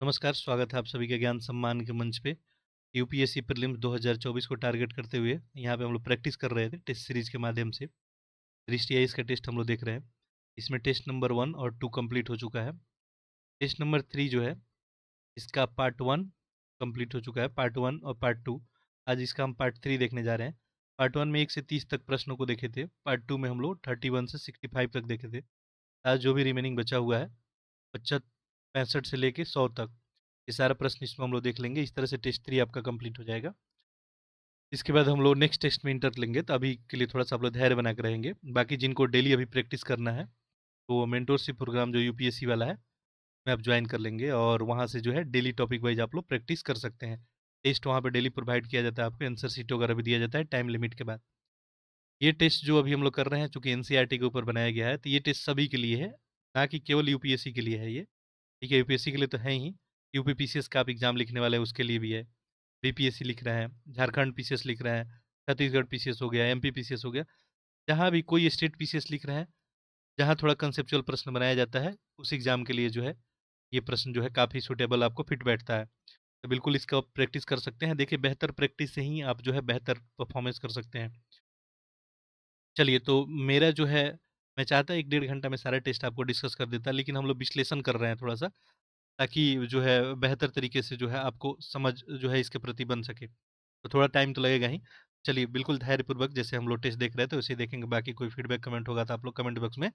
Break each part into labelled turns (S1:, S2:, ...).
S1: नमस्कार, स्वागत है आप सभी के ज्ञान सम्मान के मंच पे। यूपीएससी प्रीलिम्स 2024 को टारगेट करते हुए यहाँ पे हम लोग प्रैक्टिस कर रहे थे टेस्ट सीरीज के माध्यम से। दृष्टि आई इसका टेस्ट हम लोग देख रहे हैं। इसमें टेस्ट नंबर 1 और 2 कंप्लीट हो चुका है। टेस्ट नंबर 3 जो है इसका पार्ट 1 कंप्लीट हो चुका है, पार्ट 1 और पार्ट 2। आज इसका हम पार्ट 3 देखने जा रहे हैं। पार्ट 1 में 1 से 30 तक प्रश्नों को देखे थे। पार्ट 2 में हम लोग 31 से 65 तक देखे थे। आज जो भी रिमेनिंग बचा हुआ है 65 से लेके 100 तक, ये सारा प्रश्न इसमें हम लोग देख लेंगे। इस तरह से टेस्ट 3 आपका कंप्लीट हो जाएगा। इसके बाद हम लोग नेक्स्ट टेस्ट में इंटर लेंगे, तो अभी के लिए थोड़ा सा आप लोग धैर्य बना के रहेंगे। बाकी जिनको डेली अभी प्रैक्टिस करना है तो मेंटोरशिप प्रोग्राम जो यूपीएससी वाला है में आप ज्वाइन कर लेंगे, और वहाँ से जो है डेली टॉपिक वाइज आप लोग प्रैक्टिस कर सकते हैं। टेस्ट वहाँ पे डेली प्रोवाइड किया जाता है, आपको आंसर शीट वगैरह भी दिया जाता है टाइम लिमिट के बाद। ये टेस्ट जो अभी हम लोग कर रहे हैं, चूंकि एनसीईआरटी के ऊपर बनाया गया है, तो ये टेस्ट सभी के लिए है, ना कि केवल यूपीएससी के लिए है ये। ठीक है, यूपीएससी के लिए तो है ही, यूपी पीसीएस का आप एग्जाम लिखने वाले हैं उसके लिए भी है। बीपीएससी लिख रहे हैं, झारखंड पीसीएस लिख रहे हैं, छत्तीसगढ़ पीसीएस हो गया, एमपी पीसीएस हो गया, जहाँ भी कोई स्टेट पीसीएस लिख रहे हैं, जहाँ थोड़ा कंसेप्चुअल प्रश्न बनाया जाता है, उस एग्जाम के लिए जो है ये प्रश्न जो है काफ़ी सुटेबल आपको फिट बैठता है। तो बिल्कुल इसका आप प्रैक्टिस कर सकते हैं। देखिए, बेहतर प्रैक्टिस से ही आप जो है बेहतर परफॉर्मेंस कर सकते हैं। चलिए, तो मेरा जो है, मैं चाहता 1 डेढ़ घंटा में सारा टेस्ट आपको डिस्कस कर देता, लेकिन हम लोग विश्लेषण कर रहे हैं थोड़ा सा, ताकि जो है बेहतर तरीके से जो है आपको समझ जो है इसके प्रति बन सके। तो थोड़ा टाइम तो लगेगा ही। चलिए, बिल्कुल धैर्यपूर्वक जैसे हम लोग टेस्ट देख रहे थे वैसे ही देखेंगे। बाकी कोई फीडबैक कमेंट होगा तो आप लोग कमेंट बॉक्स में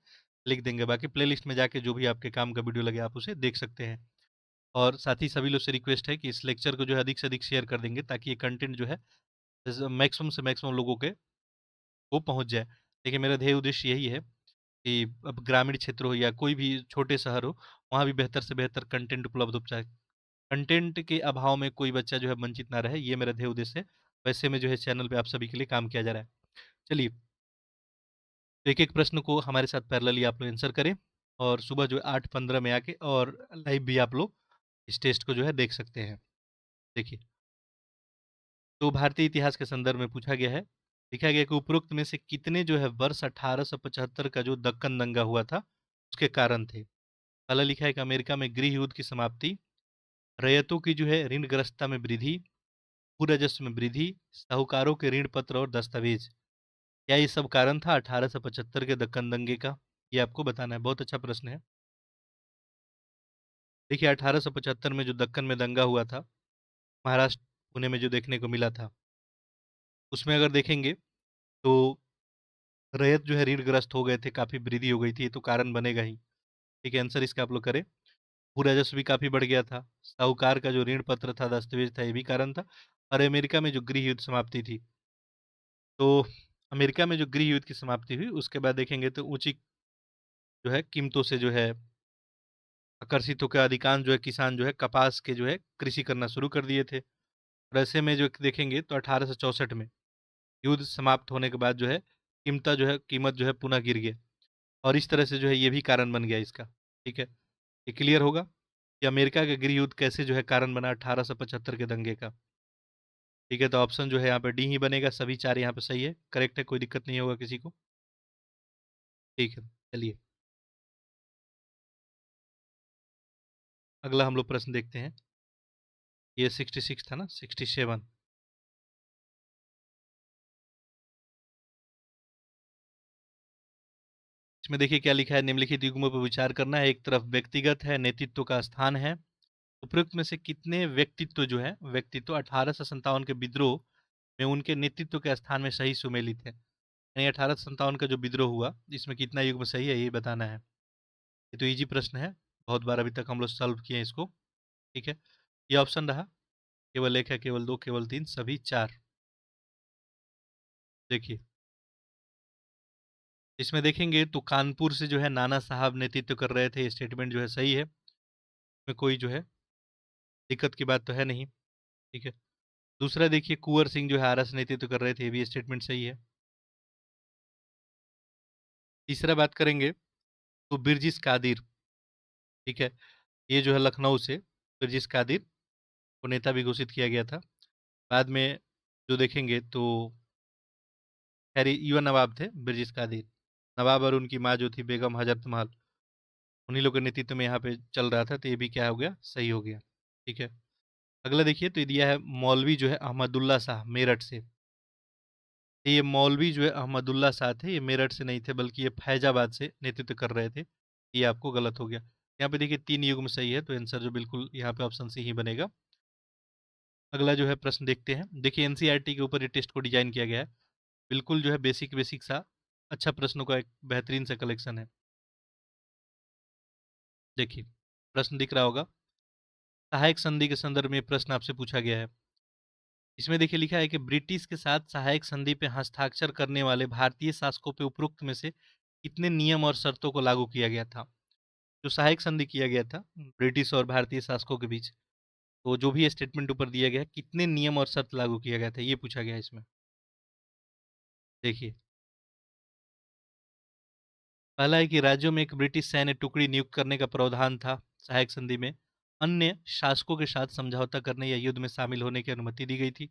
S1: लिख देंगे। बाकी प्लेलिस्ट में जाके जो भी आपके काम का वीडियो लगे आप उसे देख सकते हैं। और साथ ही सभी लोग से रिक्वेस्ट है कि इस लेक्चर को जो है अधिक से अधिक शेयर कर देंगे, ताकि ये कंटेंट जो है मैक्सिमम से मैक्सिमम लोगों के वो पहुंच जाए। देखिए, मेरा ध्येय उद्देश्य यही है कि अब ग्रामीण क्षेत्र हो या कोई भी छोटे शहर हो, वहाँ भी बेहतर से बेहतर कंटेंट उपलब्ध हो जाए। कंटेंट के अभाव में कोई बच्चा जो है वंचित ना रहे, ये मेरा ध्येय उद्देश्य है। वैसे में जो है चैनल पे आप सभी के लिए काम किया जा रहा है। चलिए, तो एक एक प्रश्न को हमारे साथ पैरेलली आप लोग आंसर करें, और सुबह जो है 8:15 में आके और लाइव भी आप लोग इस टेस्ट को जो है देख सकते हैं। देखिए, तो भारतीय इतिहास के संदर्भ में पूछा गया है, लिखा गया कि उपरोक्त में से कितने जो है वर्ष 1875 का जो दक्कन दंगा हुआ था उसके कारण थे। पहला लिखा है कि अमेरिका में गृह युद्ध की समाप्ति, रैयतों की जो है ऋणग्रस्तता में वृद्धि, भू राजस्व में वृद्धि, साहूकारों के ऋण पत्र और दस्तावेज। क्या ये सब कारण था 1875 के दक्कन दंगे का? ये आपको बताना है। बहुत अच्छा प्रश्न है। देखिए, 1875 में जो दक्कन में दंगा हुआ था, महाराष्ट्र पुणे में जो देखने को मिला था, उसमें अगर देखेंगे तो रैयत जो है ऋणग्रस्त हो गए थे, काफी वृद्धि हो गई थी, ये तो कारण बनेगा ही। ठीक है, आंसर इसका आप लोग करें। भू राजस्व भी काफी बढ़ गया था, साहूकार का जो ऋण पत्र था, दस्तावेज था, ये भी कारण था। और अमेरिका में जो गृह युद्ध समाप्ति थी, तो अमेरिका में जो गृह युद्ध की समाप्ति हुई उसके बाद देखेंगे तो ऊंची जो है कीमतों से जो है आकर्षित होकर अधिकांश जो है किसान जो है कपास के जो है कृषि करना शुरू कर दिए थे। और ऐसे में जो देखेंगे तो 1864 में युद्ध समाप्त होने के बाद जो है कीमत जो है पुनः गिर गया, और इस तरह से जो है ये भी कारण बन गया इसका। ठीक है, ये क्लियर होगा कि अमेरिका का गृह युद्ध कैसे जो है कारण बना 1875 के दंगे का। ठीक है, तो ऑप्शन जो है यहाँ पे डी ही बनेगा। सभी चार यहाँ पे सही है, करेक्ट है, कोई दिक्कत नहीं होगा किसी को। ठीक है, चलिए अगला हम लोग प्रश्न देखते हैं। ये 66 था ना, 67। इसमें देखिए क्या लिखा है, निम्नलिखित युग्मों पर विचार करना है। एक तरफ व्यक्तिगत है, नेतृत्व का स्थान है। उपरोक्त में से कितने व्यक्तित्व जो है, व्यक्तित्व 1857 के विद्रोह में उनके नेतृत्व के स्थान में सही सुमेलित है? यानी 1857 का जो विद्रोह हुआ, इसमें कितना युग्म सही है, ये बताना है। ये तो इजी प्रश्न है, बहुत बार अभी तक हम लोग सॉल्व किए हैं इसको। ठीक है, ये ऑप्शन रहा, केवल एक है, केवल दो, केवल तीन, सभी चार। देखिए, इसमें देखेंगे तो कानपुर से जो है नाना साहब नेतृत्व कर रहे थे, स्टेटमेंट जो है सही है, इसमें कोई जो है दिक्कत की बात तो है नहीं। ठीक है, दूसरा देखिए, कुंवर सिंह जो है आरएस नेतृत्व कर रहे थे, ये भी स्टेटमेंट सही है। तीसरा बात करेंगे तो बिरजिस कादिर, ठीक है, ये जो है लखनऊ से बिरजिस कादिर को नेता भी घोषित किया गया था। बाद में जो देखेंगे तो खैर युवा नवाब थे बिरजिस कादिर। नवाब और उनकी माँ जो थी बेगम हजरत महल, उन्हीं लोग के नेतृत्व में यहाँ पे चल रहा था, तो ये भी क्या हो गया, सही हो गया। ठीक है। अगला देखिए, तो ये दिया है मौलवी जो है अहमदुल्ला शाह मेरठ से। तो ये मौलवी जो है अहमदुल्ला शाह थे, ये मेरठ से नहीं थे बल्कि ये फैजाबाद से नेतृत्व कर रहे थे। ये आपको गलत हो गया। यहाँ पे देखिए 3 युग्म सही है, तो आंसर जो बिल्कुल यहाँ पे ऑप्शन सी ही बनेगा। अगला जो है प्रश्न देखते हैं। देखिए एनसीईआरटी के ऊपर ये टेस्ट को डिजाइन किया गया है। बिल्कुल जो है बेसिक बेसिक सा अच्छा प्रश्नों का एक बेहतरीन सा कलेक्शन है। देखिए प्रश्न दिख रहा होगा, सहायक संधि के संदर्भ में प्रश्न आपसे पूछा गया है। इसमें देखिए लिखा है कि ब्रिटिश के साथ सहायक संधि पे हस्ताक्षर करने वाले भारतीय शासकों पे उपरोक्त में से कितने नियम और शर्तों को लागू किया गया था। जो सहायक संधि किया गया था ब्रिटिश और भारतीय शासकों के बीच, तो जो भी स्टेटमेंट ऊपर दिया गया है, कितने नियम और शर्त लागू किया गया था, ये पूछा गया है इसमें। देखिए पहला है कि राज्यों में एक ब्रिटिश सैन्य टुकड़ी नियुक्त करने का प्रावधान था। सहायक संधि में अन्य शासकों के साथ समझौता करने या युद्ध में शामिल होने की अनुमति दी गई थी।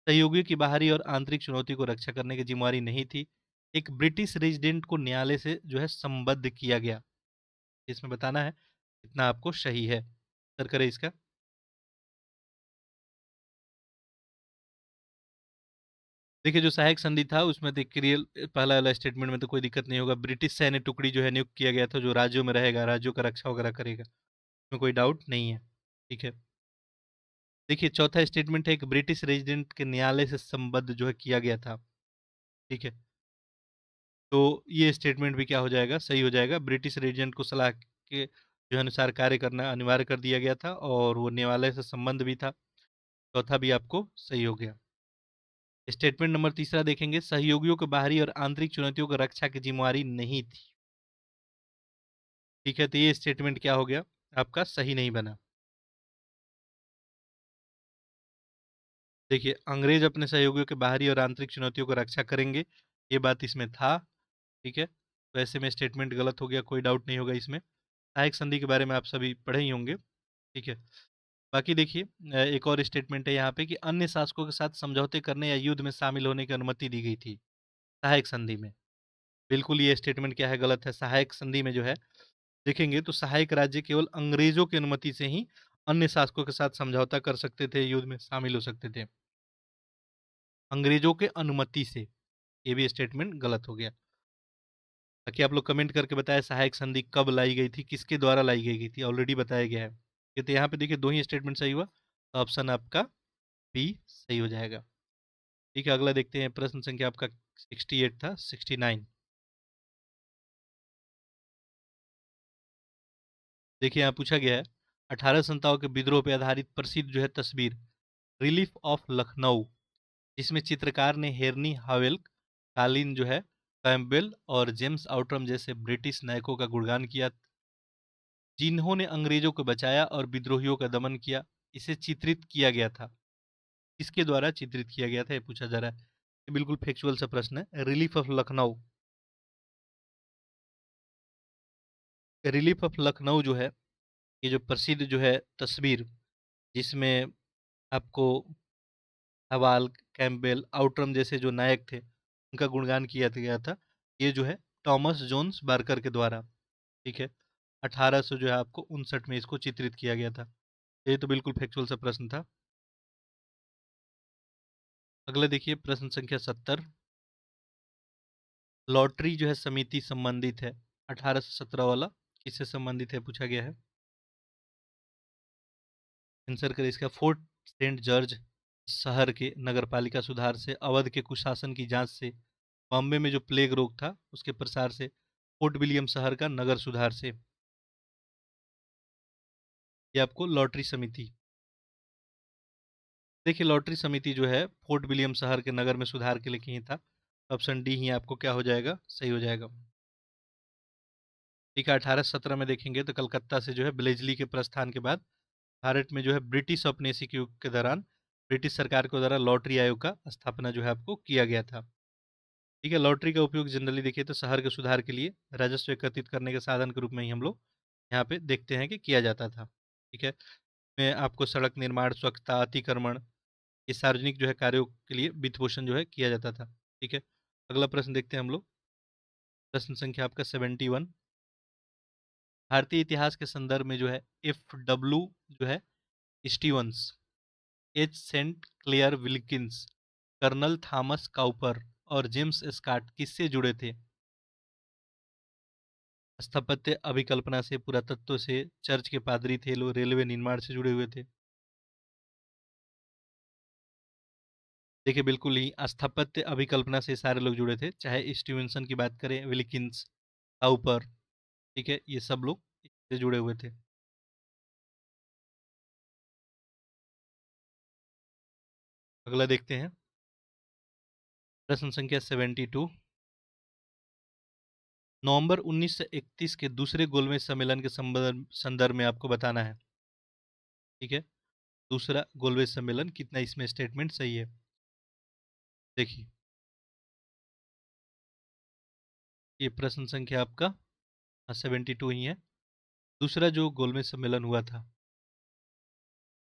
S1: सहयोगियों की बाहरी और आंतरिक चुनौती को रक्षा करने की जिम्मेवारी नहीं थी। एक ब्रिटिश रेजिडेंट को न्यायालय से जो है संबद्ध किया गया। इसमें बताना है कितना आपको सही है। सर करे इसका। देखिए जो सहायक संधि था उसमें देखिए रियल पहला वाला स्टेटमेंट में तो कोई दिक्कत नहीं होगा। ब्रिटिश सैन्य टुकड़ी जो है नियुक्त किया गया था, जो राज्यों में रहेगा, राज्यों का रक्षा वगैरह करेगा, इसमें कोई डाउट नहीं है। ठीक है। देखिए चौथा स्टेटमेंट है कि ब्रिटिश रेजिडेंट के न्यायालय से संबद्ध जो है किया गया था। ठीक है। तो ये स्टेटमेंट भी क्या हो जाएगा, सही हो जाएगा। ब्रिटिश रेजिडेंट को सलाह के जो अनुसार कार्य करना अनिवार्य कर दिया गया था और वो न्यायालय से संबंध भी था। चौथा भी आपको सही हो गया। स्टेटमेंट नंबर तीसरा देखेंगे, सहयोगियों को बाहरी और आंतरिक चुनौतियों की रक्षा की जिम्मेवारी नहीं थी। ठीक है, तो ये स्टेटमेंट क्या हो गया, आपका सही नहीं बना। देखिए अंग्रेज अपने सहयोगियों के बाहरी और आंतरिक चुनौतियों को रक्षा करेंगे, ये बात इसमें था। ठीक है, तो ऐसे में स्टेटमेंट गलत हो गया, कोई डाउट नहीं होगा इसमें। सहायक संधि के बारे में आप सभी पढ़े ही होंगे। ठीक है। बाकी देखिए एक और स्टेटमेंट है यहाँ पे कि अन्य शासकों के साथ समझौते करने या युद्ध में शामिल होने की अनुमति दी गई थी सहायक संधि में। बिल्कुल ये स्टेटमेंट क्या है, गलत है। सहायक संधि में जो है देखेंगे तो सहायक राज्य केवल अंग्रेजों की अनुमति से ही अन्य शासकों के साथ समझौता कर सकते थे, युद्ध में शामिल हो सकते थे, अंग्रेजों के अनुमति से। ये भी स्टेटमेंट गलत हो गया। ताकि आप लोग कमेंट करके बताएं सहायक संधि कब लाई गई थी, किसके द्वारा लाई गई थी, ऑलरेडी बताया गया है। ये तो यहाँ पे देखिए दो ही स्टेटमेंट सही हुआ, तो ऑप्शन आपका बी सही हो जाएगा। ठीक है, अगला देखते हैं। प्रश्न संख्या आपका 68 था, 69। देखिए यहाँ पूछा गया है, 1857 के विद्रोह पर आधारित प्रसिद्ध जो है तस्वीर रिलीफ ऑफ लखनऊ, जिसमें चित्रकार ने हेरनी हावेल, कालीन जो है कैम्पबेल और जेम्स आउटरम जैसे ब्रिटिश नायकों का गुणगान किया, जिन्होंने अंग्रेजों को बचाया और विद्रोहियों का दमन किया, इसे चित्रित किया गया था। किसके द्वारा चित्रित किया गया था, ये पूछा जा रहा है। ये बिल्कुल फैक्चुअल सा प्रश्न है। Relief of Lucknow, relief of Lucknow जो है, ये जो प्रसिद्ध जो है तस्वीर, जिसमें आपको हवाल, कैम्पबेल, आउटरम जैसे जो नायक थे उनका गुणगान किया गया था, ये जो है थॉमस जोन्स बार्कर के द्वारा। ठीक है, 1800 जो है आपको 59 में इसको चित्रित किया गया था। ये तो बिल्कुल फैक्चुअल सा प्रश्न था। अगला देखिए प्रश्न संख्या 70। लॉटरी जो है समिति संबंधित है 1817 वाला, किससे संबंधित है पूछा गया है। आंसर करें इसका। फोर्ट सेंट जॉर्ज शहर के नगरपालिका सुधार से, अवध के कुशासन की जांच से, बॉम्बे में जो प्लेग रोग था उसके प्रसार से, फोर्ट विलियम शहर का नगर सुधार से। ये आपको लॉटरी समिति। देखिए लॉटरी समिति जो है फोर्ट विलियम शहर के नगर में सुधार के लिए ही था। ऑप्शन डी ही आपको क्या हो जाएगा, सही हो जाएगा। ठीक है, 1817 में देखेंगे तो कलकत्ता से जो है ब्लेजली के प्रस्थान के बाद भारत में जो है ब्रिटिश औपनिवेशिक युग के दौरान ब्रिटिश सरकार के द्वारा लॉटरी आयोग का स्थापना जो है आपको किया गया था। ठीक है, लॉटरी का उपयोग जनरली देखिए तो शहर के सुधार के लिए राजस्व एकत्रित करने के साधन के रूप में ही हम लोग यहाँ पे देखते हैं कि किया जाता था। ठीक है, में आपको सड़क निर्माण, स्वच्छता, अतिक्रमण, ये सार्वजनिक जो है कार्यों के लिए वित्त पोषण जो है किया जाता था। ठीक है, अगला प्रश्न देखते हैं हम लोग। प्रश्न संख्या आपका 71। भारतीय इतिहास के संदर्भ में जो है FW जो है Stevens, H Saint Clair Wilkins, colonel Thomas Cowper और जेम्स स्कॉट किससे जुड़े थे? स्थापत्य अभिकल्पना से, पुरातत्व से, चर्च के पादरी थे, लोग रेलवे निर्माण से जुड़े हुए थे। देखिए बिल्कुल ही स्थापत्य अभिकल्पना से सारे लोग जुड़े थे, चाहे स्टीवेंसन की बात करें, विल्किंस, काउपर, ठीक है, ये सब लोग इससे जुड़े हुए थे। अगला देखते हैं, प्रश्न संख्या 72। नवंबर 1931 के दूसरे गोलमेज सम्मेलन के संदर्भ में आपको बताना है, ठीक है। दूसरा गोलमेज सम्मेलन कितना, इसमें स्टेटमेंट सही है। देखिए, ये प्रश्न संख्या आपका 72 ही है। दूसरा जो गोलमेज सम्मेलन हुआ था,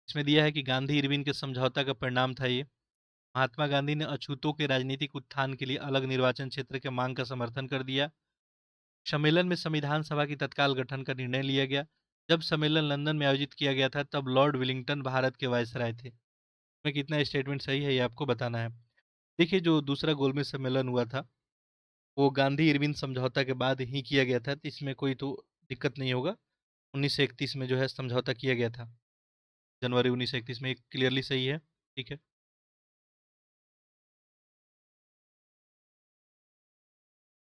S1: इसमें दिया है कि गांधी इरविन के समझौता का परिणाम था ये। महात्मा गांधी ने अछूतों के राजनीतिक उत्थान के लिए अलग निर्वाचन क्षेत्र के मांग का समर्थन कर दिया। सम्मेलन में संविधान सभा की तत्काल गठन का निर्णय लिया गया। जब सम्मेलन लंदन में आयोजित किया गया था, तब लॉर्ड विलिंगटन भारत के वायसराय थे। में कितना स्टेटमेंट सही है, ये आपको बताना है। देखिए, जो दूसरा गोलमेज सम्मेलन हुआ था, वो गांधी इरविन समझौता के बाद ही किया गया था, तो इसमें कोई तो दिक्कत नहीं होगा। 1931 में जो है समझौता किया गया था, जनवरी 1931 में, क्लियरली सही है, ठीक है।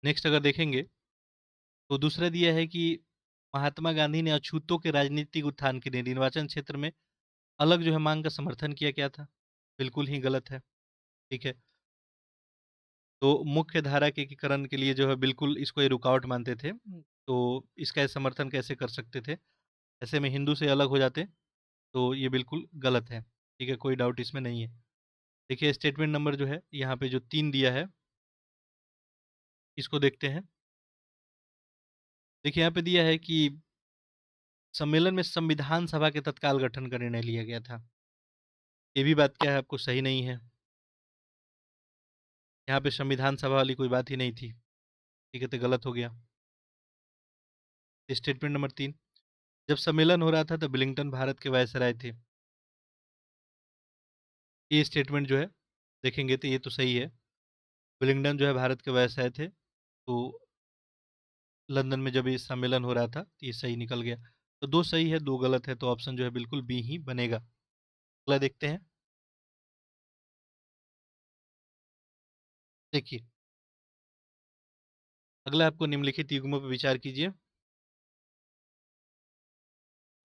S1: नेक्स्ट अगर देखेंगे, तो दूसरा दिया है कि महात्मा गांधी ने अछूतों के राजनीतिक उत्थान के लिए निर्वाचन क्षेत्र में अलग जो है मांग का समर्थन किया, क्या था? बिल्कुल ही गलत है, ठीक है। तो मुख्य धारा के एकीकरण के लिए जो है बिल्कुल इसको ये रुकावट मानते थे, तो इसका समर्थन कैसे कर सकते थे? ऐसे में हिंदू से अलग हो जाते, तो ये बिल्कुल गलत है, ठीक है, कोई डाउट इसमें नहीं है। देखिए, स्टेटमेंट नंबर जो है यहाँ पे जो 3 दिया है, इसको देखते हैं। देखिए, यहाँ पे दिया है कि सम्मेलन में संविधान सभा के तत्काल गठन का निर्णय लिया गया था। ये भी बात क्या है, आपको सही नहीं है। यहाँ पे संविधान सभा वाली कोई बात ही नहीं थी, ठीक है, तो गलत हो गया। स्टेटमेंट नंबर 3, जब सम्मेलन हो रहा था तो विलिंगटन भारत के वायसराय थे। ये स्टेटमेंट जो है देखेंगे तो ये तो सही है, विलिंगटन जो है भारत के वायसराय थे, तो लंदन में जब ये सम्मेलन हो रहा था तो ये सही निकल गया। तो 2 सही है, 2 गलत है, तो ऑप्शन जो है बिल्कुल बी ही बनेगा। अगला देखते हैं। देखिए, अगला आपको निम्नलिखित युग्मों पर विचार कीजिए।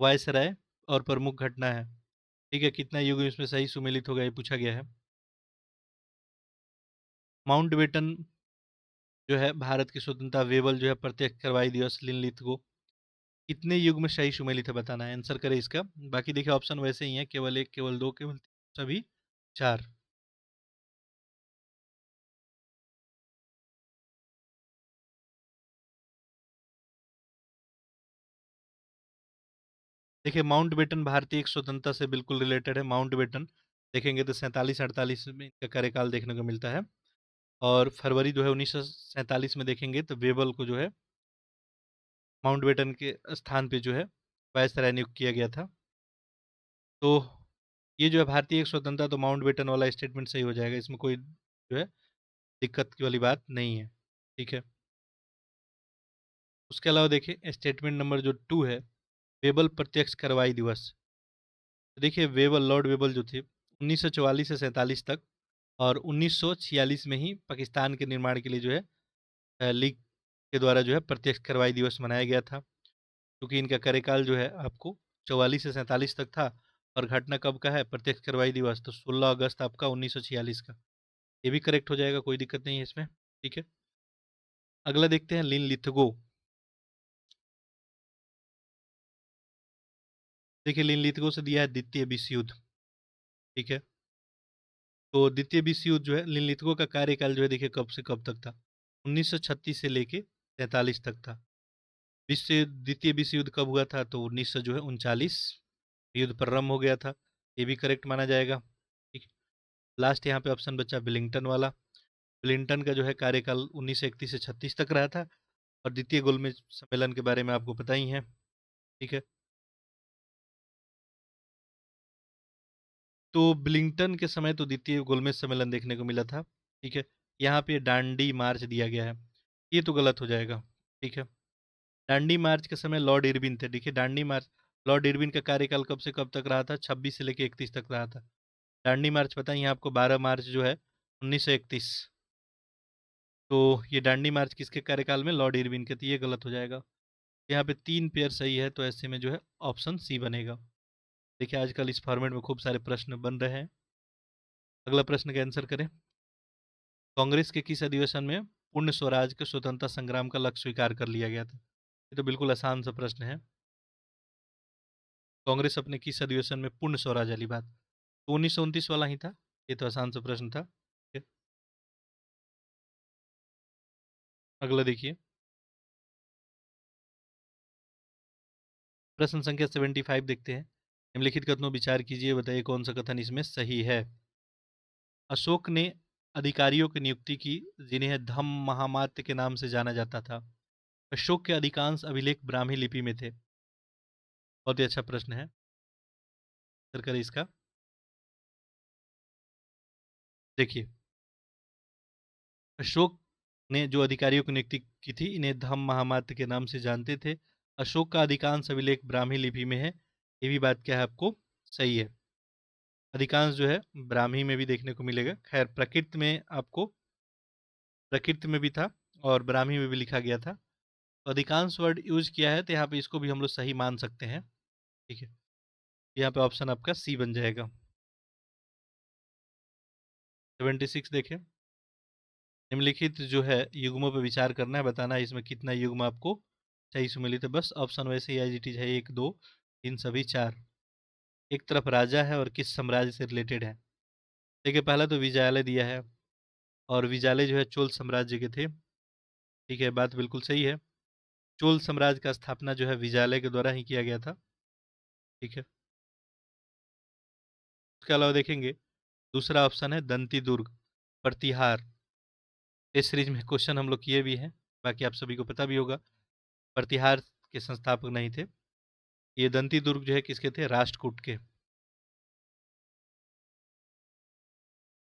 S1: वायसराय और प्रमुख घटना है, ठीक है, कितना युग्म इसमें सही सुमेलित होगा, ये पूछा गया है। माउंटबेटन जो है भारत की स्वतंत्रता, वेबल जो है प्रत्यक्ष कार्रवाई दिवस, लिनलिथ को, कितने युग में सही सुमेलित है बताना है, आंसर करें इसका। बाकी देखिए ऑप्शन वैसे ही है, केवल 1, केवल 2, केवल 3, सभी 4। देखिए, माउंट बेटन भारतीय एक स्वतंत्रता से बिल्कुल रिलेटेड है। माउंट बेटन देखेंगे तो 47-48 में इनका कार्यकाल देखने को मिलता है, और फरवरी जो है 1947 में देखेंगे तो वेबल को जो है माउंट बेटन के स्थान पे जो है वायसराय नियुक्त किया गया था। तो ये जो है भारतीय एक स्वतंत्रता, तो माउंट बेटन वाला स्टेटमेंट सही हो जाएगा, इसमें कोई जो है दिक्कत की वाली बात नहीं है, ठीक है। उसके अलावा देखिए स्टेटमेंट नंबर जो 2 है, वेबल प्रत्यक्ष कार्रवाई दिवस। तो देखिए, वेबल, लॉर्ड वेबल जो थे 1944 से 47 तक, और 1946 में ही पाकिस्तान के निर्माण के लिए जो है लीग के द्वारा जो है प्रत्यक्ष कार्रवाई दिवस मनाया गया था। क्योंकि इनका कार्यकाल जो है आपको 44 से 47 तक था, और घटना कब का है, प्रत्यक्ष कार्रवाई दिवस, तो 16 अगस्त आपका 1946 का। ये भी करेक्ट हो जाएगा, कोई दिक्कत नहीं है इसमें, ठीक है। अगला देखते हैं, लिन लिथगो। देखिए, लिन लिथगो से दिया है द्वितीय विश्व युद्ध, ठीक है। तो द्वितीय विश्व युद्ध जो है, लिन लिथगो का कार्यकाल जो है देखिए कब से कब तक था, 1936 से लेके 43 तक था। द्वितीय विश्व युद्ध कब हुआ था, तो 1939 युद्ध प्रारंभ हो गया था, ये भी करेक्ट माना जाएगा, ठीक। लास्ट यहाँ पे ऑप्शन बचा विलिंगटन वाला। विलिंगटन का जो है कार्यकाल 1931 से 36 तक रहा था, और द्वितीय गोलमेज सम्मेलन के बारे में आपको पता ही है, ठीक है। तो ब्लिंगटन के समय तो द्वितीय गोलमेज सम्मेलन देखने को मिला था। ठीक है, यहाँ पे डांडी मार्च दिया गया है, ये तो गलत हो जाएगा। ठीक है, डांडी मार्च के समय लॉर्ड इरविन थे। देखिए डांडी मार्च, लॉर्ड इरविन का कार्यकाल कब से कब तक रहा था? 26 से लेकर 31 तक रहा था। डांडी मार्च बताइए आपको, 12 मार्च जो है 1931। तो ये डांडी मार्च किसके कार्यकाल में? लॉर्ड इरविन के। तो ये गलत हो जाएगा। यहाँ पे 3 पेयर सही है, तो ऐसे में जो है ऑप्शन सी बनेगा। देखिए आजकल इस फॉर्मेट में खूब सारे प्रश्न बन रहे हैं। अगला प्रश्न का आंसर करें। कांग्रेस के किस अधिवेशन में पूर्ण स्वराज के स्वतंत्रता संग्राम का लक्ष्य स्वीकार कर लिया गया था? ये तो बिल्कुल आसान सा प्रश्न है। कांग्रेस अपने किस अधिवेशन में पूर्ण स्वराज वाली बात, तो 1929 वाला ही था। ये तो आसान सा प्रश्न था। ठीक है, अगला देखिए, प्रश्न संख्या 75 देखते हैं। निम्नलिखित कथनों विचार कीजिए, बताइए कौन सा कथन इसमें सही है। अशोक ने अधिकारियों की नियुक्ति की जिन्हें धम्म महामात्य के नाम से जाना जाता था। अशोक के अधिकांश अभिलेख ब्राह्मी लिपि में थे। बहुत ही अच्छा प्रश्न है, आंसर करें इसका। देखिए अशोक ने जो अधिकारियों की नियुक्ति की थी, इन्हें धम्म महामात्य के नाम से जानते थे। अशोक का अधिकांश अभिलेख ब्राह्मी लिपि में है, ये भी बात क्या है आपको सही है। अधिकांश जो है ब्राह्मी में भी देखने को मिलेगा। खैर प्रकृत में आपको, प्रकृत में भी था और ब्राह्मी में भी लिखा गया था। तो अधिकांश वर्ड यूज किया है, तो यहाँ पे इसको भी हम लोग सही मान सकते हैं। ठीक है, यहाँ पे ऑप्शन आपका सी बन जाएगा। 76 देखें। निम्नलिखित जो है युग्मों पर विचार करना है, बताना है इसमें कितना युग्म आपको सही से मिली। तो बस ऑप्शन वैसे ही एज इट इज है, 1 2 3 सभी 4। एक तरफ राजा है और किस साम्राज्य से रिलेटेड है। देखिए पहला तो विजयालय दिया है, और विजयालय जो है चोल साम्राज्य के थे। ठीक है, बात बिल्कुल सही है। चोल साम्राज्य का स्थापना जो है विजयालय के द्वारा ही किया गया था। ठीक है, उसके अलावा देखेंगे दूसरा ऑप्शन है दंती दुर्ग, प्रतिहार। इस सीरीज में क्वेश्चन हम लोग किए भी हैं, बाकी आप सभी को पता भी होगा। प्रतिहार के संस्थापक नहीं थे। ये दंती दुर्ग जो है किसके थे? राष्ट्रकूट के।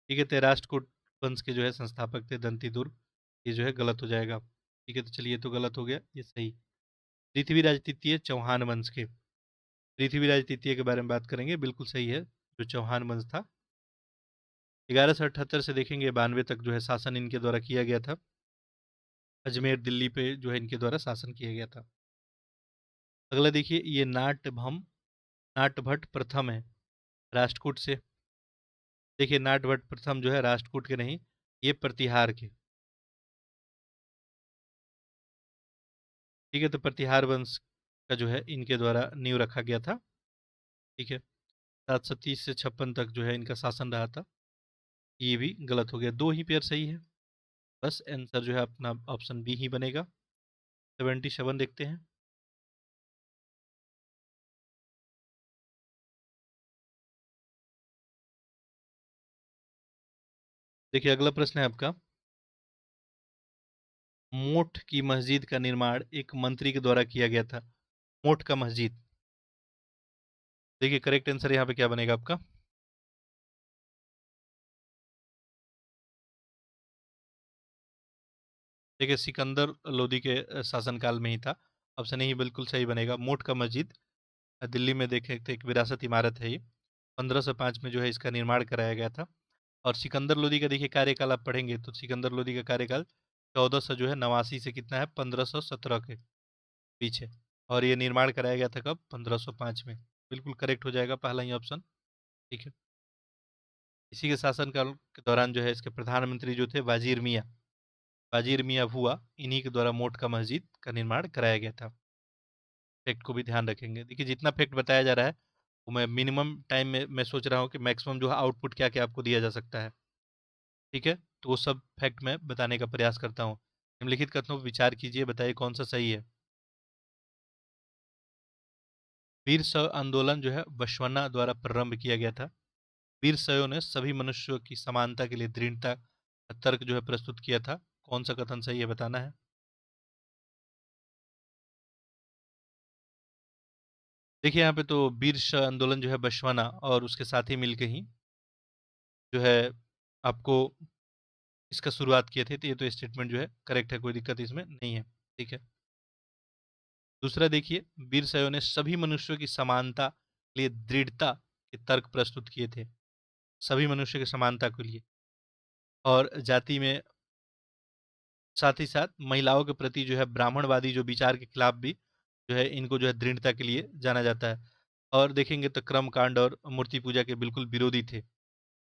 S1: ठीक है, तो राष्ट्रकूट वंश के जो है संस्थापक थे दंती दुर्ग। ये जो है गलत हो जाएगा। ठीक है, तो चलिए, ये तो गलत हो गया, ये सही। पृथ्वीराज तृतीय चौहान वंश के। पृथ्वीराज तृतीय के बारे में बात करेंगे, बिल्कुल सही है, जो चौहान वंश था। 1178 से देखेंगे 92 तक जो है शासन इनके द्वारा किया गया था। अजमेर दिल्ली पे जो है इनके द्वारा शासन किया गया था। अगला देखिए, ये नाटभट्ट प्रथम है राष्ट्रकूट से। देखिए नाटभट्ट प्रथम जो है राष्ट्रकूट के नहीं, ये प्रतिहार के। ठीक है, तो प्रतिहार वंश का जो है इनके द्वारा नींव रखा गया था। ठीक है, 730 से 56 तक जो है इनका शासन रहा था। ये भी गलत हो गया, 2 ही पेयर सही है। बस आंसर जो है अपना ऑप्शन बी ही बनेगा। 77 देखते हैं। देखिए अगला प्रश्न है आपका, मोठ की मस्जिद का निर्माण एक मंत्री के द्वारा किया गया था। मोठ का मस्जिद। देखिए करेक्ट आंसर यहाँ पे क्या बनेगा आपका? देखिए सिकंदर लोदी के शासनकाल में ही था। ऑप्शन ही बिल्कुल सही बनेगा। मोठ का मस्जिद दिल्ली में देखे तो एक विरासत इमारत है ये। 1505 में जो है इसका निर्माण कराया गया था। और सिकंदर लोदी का देखिए कार्यकाल आप पढ़ेंगे, तो सिकंदर लोदी का कार्यकाल 1400 जो है 89 से कितना है 1517 के बीच है। और ये निर्माण कराया गया था कब? 1505 में। बिल्कुल करेक्ट हो जाएगा पहला ही ऑप्शन। ठीक है, इसी के शासनकाल के दौरान जो है इसके प्रधानमंत्री जो थे वाजिर मियाँ भुआ, इन्हीं के द्वारा मोठ का मस्जिद का निर्माण कराया गया था। फैक्ट को भी ध्यान रखेंगे। देखिए जितना फैक्ट बताया जा रहा है, वो मैं मिनिमम टाइम में मैं सोच रहा हूँ कि मैक्सिमम जो है आउटपुट क्या क्या आपको दिया जा सकता है। ठीक है, तो वो सब फैक्ट मैं बताने का प्रयास करता हूँ। निम्नलिखित कथनों पर विचार कीजिए, बताइए कौन सा सही है। वीर शैव आंदोलन जो है बसवन्ना द्वारा प्रारंभ किया गया था। वीर शैव ने सभी मनुष्यों की समानता के लिए दृढ़ता का तर्क जो है प्रस्तुत किया था। कौन सा कथन सही है, बताना है। देखिए यहाँ पे तो वीर आंदोलन जो है बसवाना और उसके साथी मिलके ही जो है आपको इसका शुरुआत किए थे, तो ये तो स्टेटमेंट जो है करेक्ट है, कोई दिक्कत इसमें नहीं है। ठीक है। दूसरा देखिए, वीर शैव ने सभी मनुष्यों की समानता के लिए दृढ़ता के तर्क प्रस्तुत किए थे, सभी मनुष्य की समानता के लिए, और जाति में साथ ही साथ महिलाओं के प्रति जो है ब्राह्मणवादी जो विचार के खिलाफ भी जो है इनको जो है दृढ़ता के लिए जाना जाता है। और देखेंगे तो कर्म कांड और मूर्ति पूजा के बिल्कुल विरोधी थे।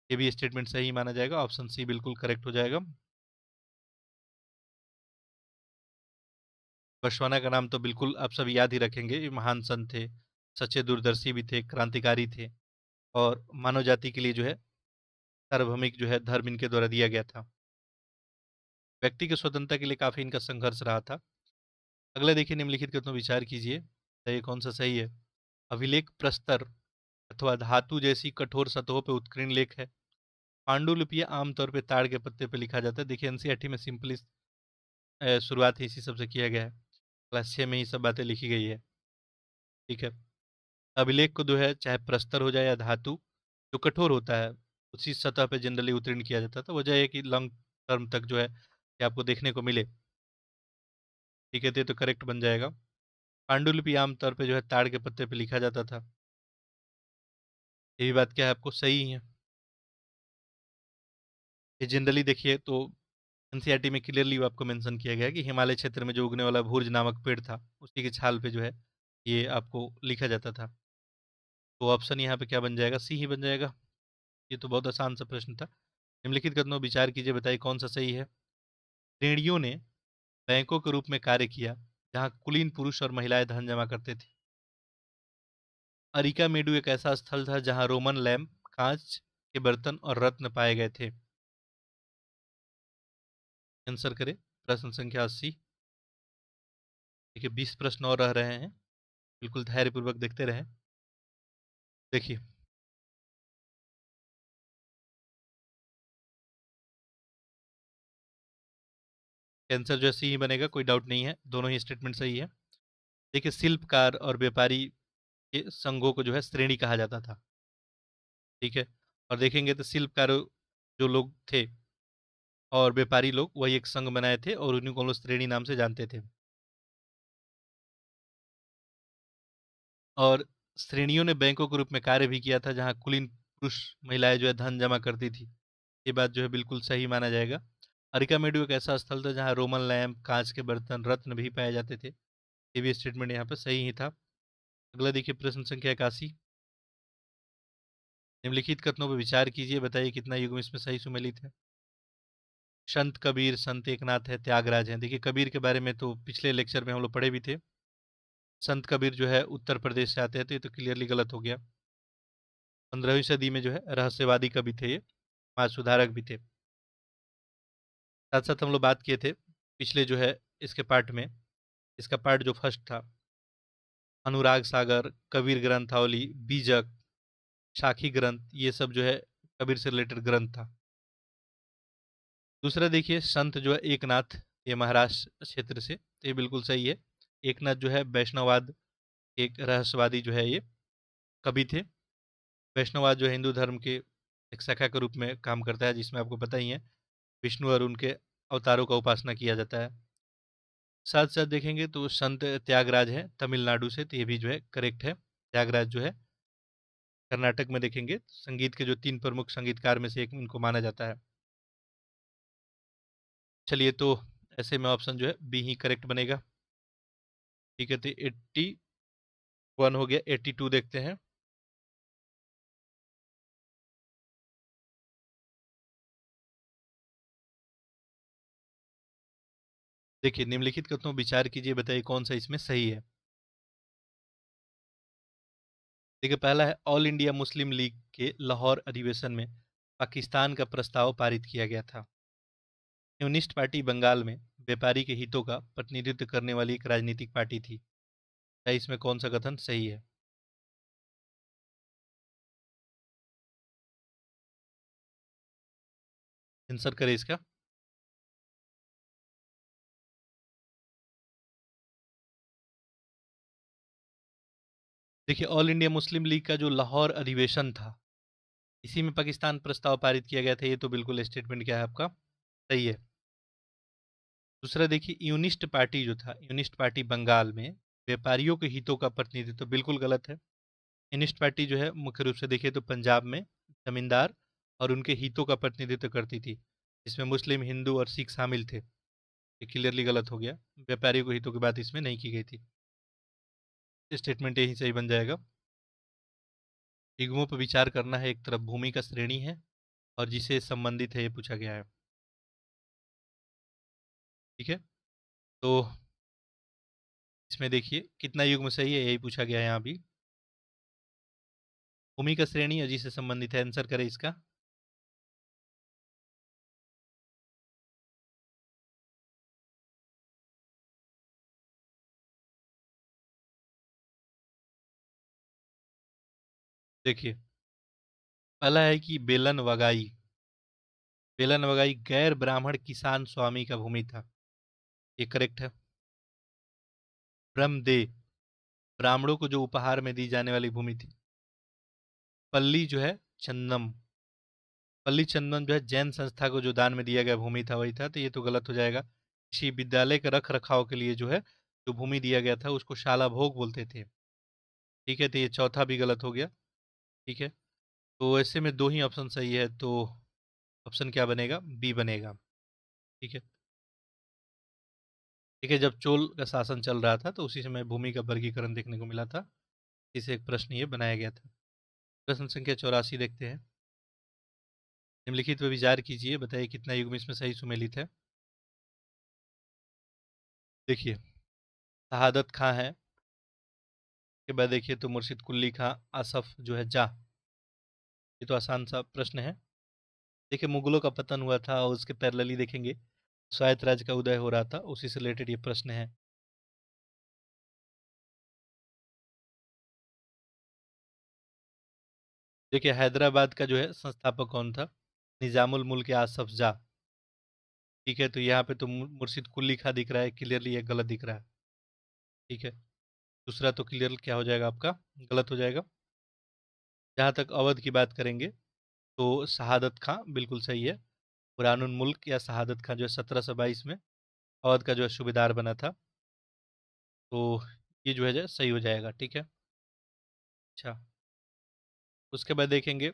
S1: ये भी स्टेटमेंट सही माना जाएगा, ऑप्शन सी बिल्कुल करेक्ट हो जाएगा। बसवाना का नाम तो बिल्कुल आप सब याद ही रखेंगे, ये महान संत थे, सच्चे दूरदर्शी भी थे, क्रांतिकारी थे, और मानव जाति के लिए जो है सार्वभौमिक जो है धर्म इनके द्वारा दिया गया था। व्यक्ति की स्वतंत्रता के लिए काफी इनका संघर्ष रहा था। अगला देखिए, निम्नलिखित कथनों पर विचार कीजिए, बताइए कौन सा सही है। अभिलेख प्रस्तर अथवा धातु जैसी कठोर सतहों पर उत्कीर्ण लेख है। पांडुलिपियां आमतौर पर ताड़ के पत्ते पर लिखा जाता है। देखिए एनसीईआरटी में सिंपली शुरुआत ही इसी सबसे किया गया है, क्लास 6 में ही सब बातें लिखी गई है। ठीक है। अभिलेख को जो है चाहे प्रस्तर हो जाए या धातु जो कठोर होता है, उसी सतह पे जनरली उत्तीर्ण किया जाता था। वजह है कि लॉन्ग टर्म तक जो है ये आपको देखने को मिले। ठीक है, तो ये तो करेक्ट बन जाएगा। पांडुलिपि आमतौर पे जो है ताड़ के पत्ते पे लिखा जाता था। ये भी बात क्या है आपको सही है। ये जनरली देखिए तो एनसीईआरटी में क्लियरली आपको मेंशन किया गया है कि हिमालय क्षेत्र में जो उगने वाला भुर्ज नामक पेड़ था, उसी की छाल पे जो है ये आपको लिखा जाता था। तो ऑप्शन यहाँ पे क्या बन जाएगा, सी ही बन जाएगा। ये तो बहुत आसान सा प्रश्न था। निम्नलिखित कथनों विचार कीजिए, बताइए कौन सा सही है। श्रेणियों ने बैंकों के रूप में कार्य किया जहां कुलीन पुरुष और महिलाएं धन जमा करते थे। अरिका मेडू एक ऐसा स्थल था जहां रोमन लैंप, कांच के बर्तन और रत्न पाए गए थे। आंसर करें। प्रश्न संख्या 80। देखिए 20 प्रश्न और रह रहे हैं, बिल्कुल धैर्यपूर्वक देखते रहें। देखिए आंसर जो है सी ही बनेगा, कोई डाउट नहीं है, दोनों ही स्टेटमेंट सही है। देखिए शिल्पकार और व्यापारी के संघों को जो है श्रेणी कहा जाता था। ठीक है। और देखेंगे तो शिल्पकार जो लोग थे और व्यापारी लोग वही एक संघ बनाए थे और उन्हीं को हम लोग श्रेणी नाम से जानते थे। और श्रेणियों ने बैंकों के रूप में कार्य भी किया था जहां कुलीन पुरुष महिलाएं जो है धन जमा करती थी। ये बात जो है बिल्कुल सही माना जाएगा। अरिकामेडू एक ऐसा स्थल था जहां रोमन लैंप, कांच के बर्तन, रत्न भी पाए जाते थे। ये भी स्टेटमेंट यहाँ पर सही ही था। अगला देखिए प्रश्न संख्या 81। निम्नलिखित कथनों पर विचार कीजिए, बताइए कितना युग्म इसमें सही सुमेलित है। संत कबीर, संत एकनाथ है, त्यागराज है। देखिए कबीर के बारे में तो पिछले लेक्चर में हम लोग पढ़े भी थे। संत कबीर जो है उत्तर प्रदेश से आते हैं, तो ये तो क्लियरली गलत हो गया। 15वीं सदी में जो है रहस्यवादी कवि थे ये, समाज सुधारक भी थे। साथ साथ हम लोग बात किए थे पिछले जो है इसके पार्ट में, इसका पार्ट जो फर्स्ट था, अनुराग सागर, कबीर ग्रंथावली, बीजक, साखी ग्रंथ, ये सब जो है कबीर से रिलेटेड ग्रंथ था। दूसरा देखिए संत जो है एकनाथ, ये महाराष्ट्र क्षेत्र से, तो ये बिल्कुल सही है। एकनाथ जो है वैष्णववाद के एक रहस्यवादी जो है ये कवि थे। वैष्णववाद जो है हिंदू धर्म के एक शाखा के रूप में काम करता है, जिसमें आपको पता ही है विष्णु और उनके अवतारों का उपासना किया जाता है। साथ साथ देखेंगे तो संत त्यागराज है तमिलनाडु से, तो ये भी जो है करेक्ट है। त्यागराज जो है कर्नाटक में देखेंगे संगीत के जो 3 प्रमुख संगीतकार में से एक इनको माना जाता है। चलिए तो ऐसे में ऑप्शन जो है बी ही करेक्ट बनेगा। ठीक है, तो 81 हो गया, 82 देखते हैं। देखिए निम्नलिखित कथनों पर विचार कीजिए, बताइए कौन सा इसमें सही है। देखिए पहला है ऑल इंडिया मुस्लिम लीग के लाहौर अधिवेशन में पाकिस्तान का प्रस्ताव पारित किया गया था। कम्युनिस्ट पार्टी बंगाल में व्यापारी के हितों का प्रतिनिधित्व करने वाली एक राजनीतिक पार्टी थी। क्या इसमें कौन सा कथन सही है। आंसर करें इसका। देखिए, ऑल इंडिया मुस्लिम लीग का जो लाहौर अधिवेशन था, इसी में पाकिस्तान प्रस्ताव पारित किया गया था। ये तो बिल्कुल स्टेटमेंट क्या है आपका, सही है। दूसरा देखिए, यूनिस्ट पार्टी जो था, यूनिस्ट पार्टी बंगाल में व्यापारियों के हितों का प्रतिनिधित्व, तो बिल्कुल गलत है। यूनिस्ट पार्टी जो है मुख्य रूप से देखिए तो पंजाब में जमींदार और उनके हितों का प्रतिनिधित्व करती थी, इसमें मुस्लिम, हिंदू और सिख शामिल थे। ये क्लियरली गलत हो गया, व्यापारियों के हितों की बात इसमें नहीं की गई थी। स्टेटमेंट यही सही बन जाएगा। निगमों पर विचार करना है, एक तरफ भूमि का श्रेणी है और जिसे संबंधित है ये पूछा गया है। ठीक है, तो इसमें देखिए कितना युग्म सही है, यही पूछा गया है यहाँ भी। भूमि का श्रेणी और जिसे संबंधित है, आंसर करें इसका। देखिए, पहला है कि बेलन वगाई, बेलन वगाई गैर ब्राह्मण किसान स्वामी का भूमि था, ये करेक्ट है। ब्रह्मदे, ब्राह्मणों को जो उपहार में दी जाने वाली भूमि थी। पल्ली जो है चंदम, पल्ली चंदन जो है जैन संस्था को जो दान में दिया गया भूमि था वही था, तो ये तो गलत हो जाएगा। किसी विद्यालय के रख रखाव के लिए जो है जो भूमि दिया गया था उसको शाला भोग बोलते थे। ठीक है, तो ये चौथा भी गलत हो गया। ठीक है, तो ऐसे में दो ही ऑप्शन सही है, तो ऑप्शन क्या बनेगा, बी बनेगा। ठीक है। ठीक है, जब चोल का शासन चल रहा था तो उसी समय भूमि का वर्गीकरण देखने को मिला था, इसे एक प्रश्न ये बनाया गया था। प्रश्न संख्या 84 देखते हैं। निम्नलिखित पर विचार कीजिए, बताइए कितना युग्म इसमें सही सुमेलित है। देखिए, शहादत खां है, के बाद देखिए तो मुर्शिद कुल्ली खां, आसफ जो है जा, ये तो आसान सा प्रश्न है। देखिए, मुगलों का पतन हुआ था और उसके पैरेलली देखेंगे स्वायत्त राज्य का उदय हो रहा था, उसी से रिलेटेड ये प्रश्न है। देखिए, हैदराबाद का जो है संस्थापक कौन था, निजामुल मुल्क आसफ जा। ठीक है, तो यहाँ पे तो मुर्शिद कुल्ली खां दिख रहा है, क्लियरली ये गलत दिख रहा है। ठीक है, दूसरा तो क्लियर क्या हो जाएगा आपका, गलत हो जाएगा। जहाँ तक अवध की बात करेंगे तो शहादत खां बिल्कुल सही है। बुरहानुल मुल्क या शहादत खां जो है 1722 में अवध का जो है सूबेदार बना था, तो ये जो है सही हो जाएगा। ठीक है। अच्छा, उसके बाद देखेंगे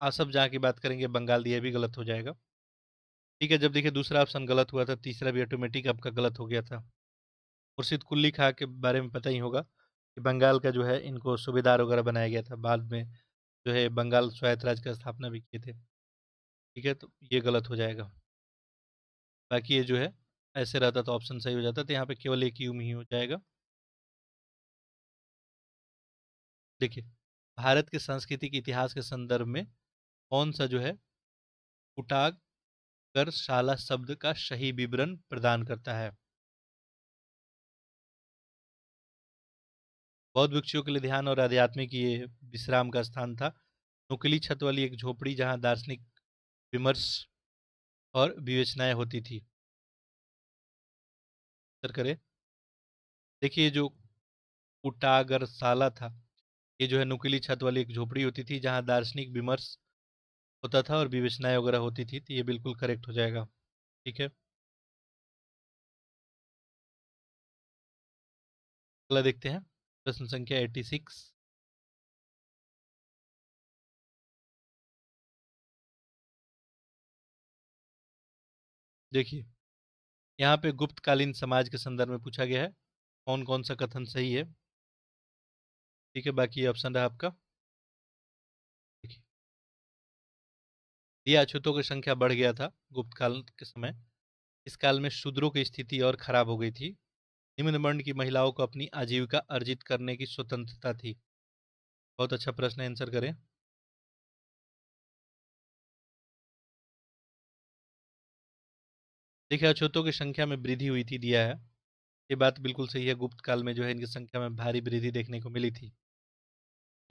S1: आसफ जहाँ की बात करेंगे बंगाल, दिया भी गलत हो जाएगा। ठीक है, जब देखिए दूसरा ऑप्शन गलत हुआ था, तीसरा भी ऑटोमेटिक आपका गलत हो गया था। मुर्शिद कुल्ली खां के बारे में पता ही होगा कि बंगाल का जो है इनको सूबेदार वगैरह बनाया गया था, बाद में जो है बंगाल स्वायत्त राज्य का स्थापना भी किए थे। ठीक है, तो ये गलत हो जाएगा। बाकी ये जो है ऐसे रहता तो ऑप्शन सही हो जाता, तो यहाँ पे केवल एक यूम ही हो जाएगा। देखिए, भारत के सांस्कृतिक इतिहास के संदर्भ में कौन सा जो है कुटागरशाला शब्द का सही विवरण प्रदान करता है। बौद्ध भिक्षुओं के लिए ध्यान और आध्यात्मिक ये विश्राम का स्थान था। नुकीली छत वाली एक झोपड़ी जहाँ दार्शनिक विमर्श और विवेचनाएं होती थी। सर करे, देखिए जो कुटागरशाला था, ये जो है नुकीली छत वाली एक झोपड़ी होती थी जहाँ दार्शनिक विमर्श होता था और विवेचनाएं वगैरह होती थी, तो ये बिल्कुल करेक्ट हो जाएगा। ठीक है, अगला देखते हैं, प्रश्न संख्या 86। देखिए, यहाँ पे गुप्तकालीन समाज के संदर्भ में पूछा गया है, कौन कौन सा कथन सही है। ठीक है, बाकी ऑप्शन रहा आपका। देखिए, ये अछूतों की संख्या बढ़ गया था गुप्त काल के समय, इस काल में शूद्रों की स्थिति और खराब हो गई थी। निम्न वर्ण की महिलाओं को अपनी आजीविका अर्जित करने की स्वतंत्रता थी। बहुत अच्छा प्रश्न, आंसर करें। देखिए, अछूतों की संख्या में वृद्धि हुई थी, दिया है, ये बात बिल्कुल सही है। गुप्त काल में जो है इनकी संख्या में भारी वृद्धि देखने को मिली थी।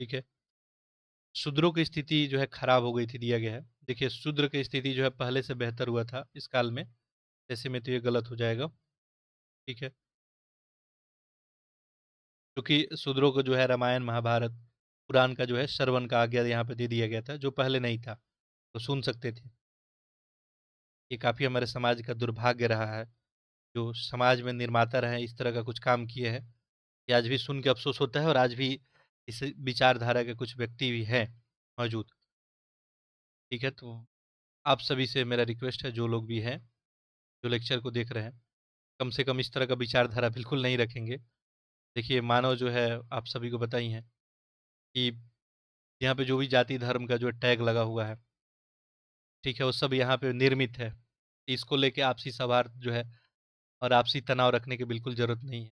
S1: ठीक है, शूद्रों की स्थिति जो है खराब हो गई थी, दिया गया है। देखिए, शूद्र की स्थिति जो है पहले से बेहतर हुआ था इस काल में, ऐसे में तो ये गलत हो जाएगा। ठीक है, क्योंकि शूद्रों को जो है रामायण महाभारत पुराण का जो है श्रवण का आज्ञा यहाँ पे दे दिया गया था, जो पहले नहीं था, तो सुन सकते थे। ये काफ़ी हमारे समाज का दुर्भाग्य रहा है, जो समाज में निर्माता रहे इस तरह का कुछ काम किए हैं, कि आज भी सुन के अफसोस होता है, और आज भी इस विचारधारा के कुछ व्यक्ति भी हैं मौजूद। ठीक है, तो आप सभी से मेरा रिक्वेस्ट है, जो लोग भी हैं, जो लेक्चर को देख रहे हैं, कम से कम इस तरह का विचारधारा बिल्कुल नहीं रखेंगे। देखिए, मानव जो है, आप सभी को पता ही है कि यहाँ पे जो भी जाति धर्म का जो टैग लगा हुआ है, ठीक है, वो सब यहाँ पे निर्मित है। इसको लेके आपसी सौहार्द जो है और आपसी तनाव रखने की बिल्कुल ज़रूरत नहीं है।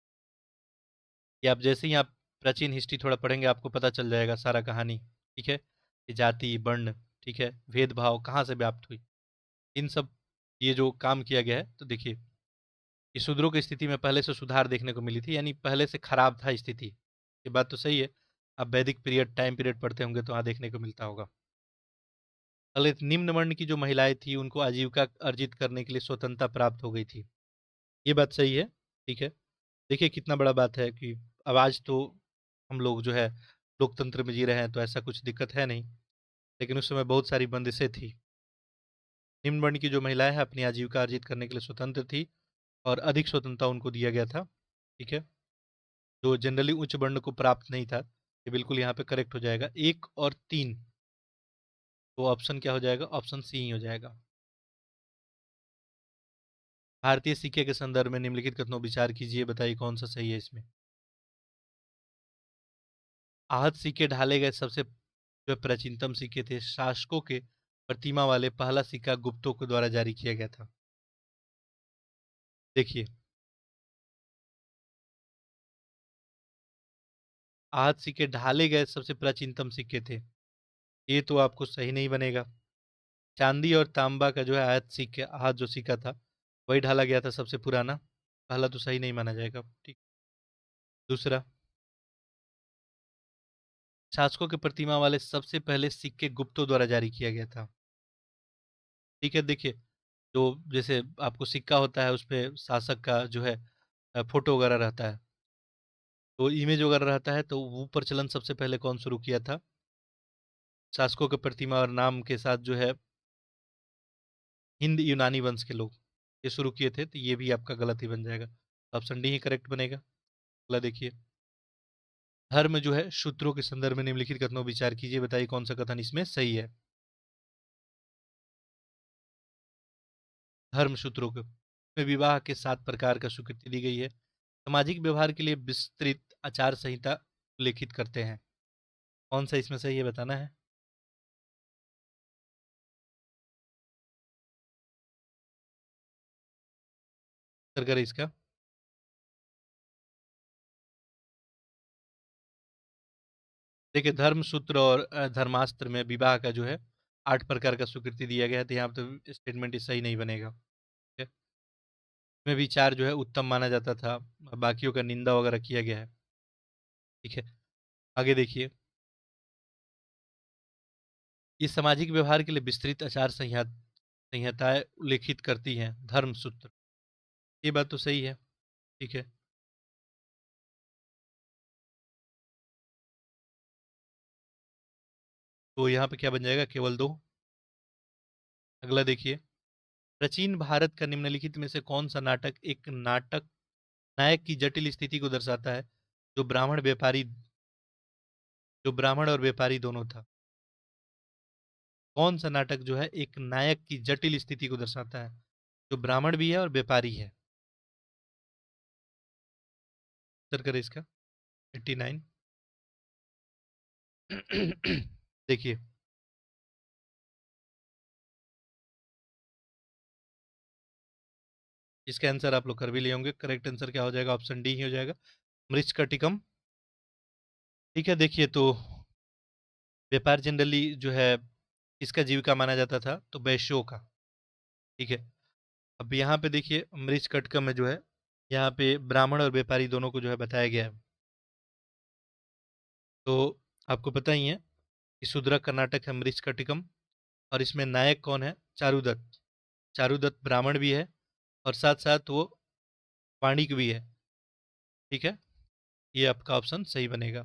S1: कि आप जैसे ही आप प्राचीन हिस्ट्री थोड़ा पढ़ेंगे, आपको पता चल जाएगा सारा कहानी। ठीक है, कि जाति वर्ण, ठीक है, भेदभाव कहाँ से व्याप्त हुई, इन सब ये जो काम किया गया है, तो देखिए, कि शूद्रों की स्थिति में पहले से सुधार देखने को मिली थी, यानी पहले से खराब था स्थिति। ये बात तो सही है। आप वैदिक पीरियड टाइम पीरियड पढ़ते होंगे तो वहाँ देखने को मिलता होगा। दलित निम्न वर्ण की जो महिलाएं थी, उनको आजीविका अर्जित करने के लिए स्वतंत्रता प्राप्त हो गई थी। ये बात सही है। ठीक है, देखिए कितना बड़ा बात है कि अब आज तो हम लोग जो है लोकतंत्र में जी रहे हैं, तो ऐसा कुछ दिक्कत है नहीं, लेकिन उस समय बहुत सारी बंदिशें थी। निम्न वर्ण की जो महिलाएं हैं अपनी आजीविका अर्जित करने के लिए स्वतंत्र थी, और अधिक स्वतंत्रता उनको दिया गया था। ठीक है, जो जनरली उच्च वर्ण को प्राप्त नहीं था। ये बिल्कुल यहाँ पे करेक्ट हो जाएगा, 1 और 3। तो ऑप्शन क्या हो जाएगा? ऑप्शन सी ही हो जाएगा। भारतीय सिक्के के संदर्भ में निम्नलिखित कथनों विचार कीजिए, बताइए कौन सा सही है इसमें। आहत सिक्के ढाले गए सबसे जो प्राचीनतम सिक्के थे, शासकों के प्रतिमा वाले पहला सिक्का गुप्तों के द्वारा जारी किया गया था। देखिए, आहत सिक्के ढाले गए सबसे प्राचीनतम सिक्के थे, ये तो आपको सही नहीं बनेगा। चांदी और तांबा का जो है आहत सिक्के, आहत जो सिक्का था वही ढाला गया था सबसे पुराना, पहला तो सही नहीं माना जाएगा। ठीक, दूसरा, शासकों के प्रतिमा वाले सबसे पहले सिक्के गुप्तों द्वारा जारी किया गया था। ठीक है, देखिए, जो जैसे आपको सिक्का होता है, उस पे शासक का जो है फोटो वगैरह रहता है, तो इमेज वगैरह रहता है, तो वो प्रचलन सबसे पहले कौन शुरू किया था? शासकों के प्रतिमा और नाम के साथ जो है हिंद यूनानी वंश के लोग ये शुरू किए थे, तो ये भी आपका गलत ही बन जाएगा। ऑप्शन डी ही करेक्ट बनेगा। अगला देखिए, धर्म जो है सूत्रों के संदर्भ में निम्नलिखित कथनों विचार कीजिए, बताइए कौन सा कथन इसमें सही है। धर्म सूत्रों के में विवाह के 7 प्रकार का स्वीकृति दी गई है, सामाजिक व्यवहार के लिए विस्तृत आचार संहिता उल्लेखित करते हैं। कौन सा इसमें सही है, बताना है। उत्तर करें इसका। देखिए, धर्म सूत्र और धर्मास्त्र में विवाह का जो है 8 प्रकार का स्वीकृति दिया गया है, तो यहाँ पे तो स्टेटमेंट सही नहीं बनेगा। ठीक है, इसमें विचार जो है उत्तम माना जाता था, बाकियों का निंदा वगैरह किया गया है। ठीक है, आगे देखिए, ये सामाजिक व्यवहार के लिए विस्तृत आचार संहिताएं उल्लेखित करती हैं, धर्म सूत्र। ये बात तो सही है। ठीक है, तो यहाँ पे क्या बन जाएगा? केवल 2। अगला देखिए, प्राचीन भारत का निम्नलिखित में से कौन सा नाटक एक नाटक नायक की जटिल स्थिति को दर्शाता है, जो ब्राह्मण और व्यापारी दोनों था। कौन सा नाटक जो है एक नायक की जटिल स्थिति को दर्शाता है, जो ब्राह्मण भी है और व्यापारी है? उत्तर करें इसका। 89। देखिए, इसका आंसर आप लोग कर भी लिए होंगे। करेक्ट आंसर क्या हो जाएगा? ऑप्शन डी ही हो जाएगा, मृच्छकटिकम। ठीक है, देखिए, तो व्यापार जनरली जो है इसका जीविका माना जाता था, तो वैश्यों का। ठीक है, अब यहाँ पे देखिए, मृच्छकटिकम में जो है यहाँ पे ब्राह्मण और व्यापारी दोनों को जो है बताया गया है। तो आपको पता ही है कि शूद्रक का नाटक है मृच्छकटिकम, और इसमें नायक कौन है? चारुदत्त। चारुदत्त ब्राह्मण भी है, और साथ साथ वो वाणिक भी है। ठीक है, ये आपका ऑप्शन सही बनेगा।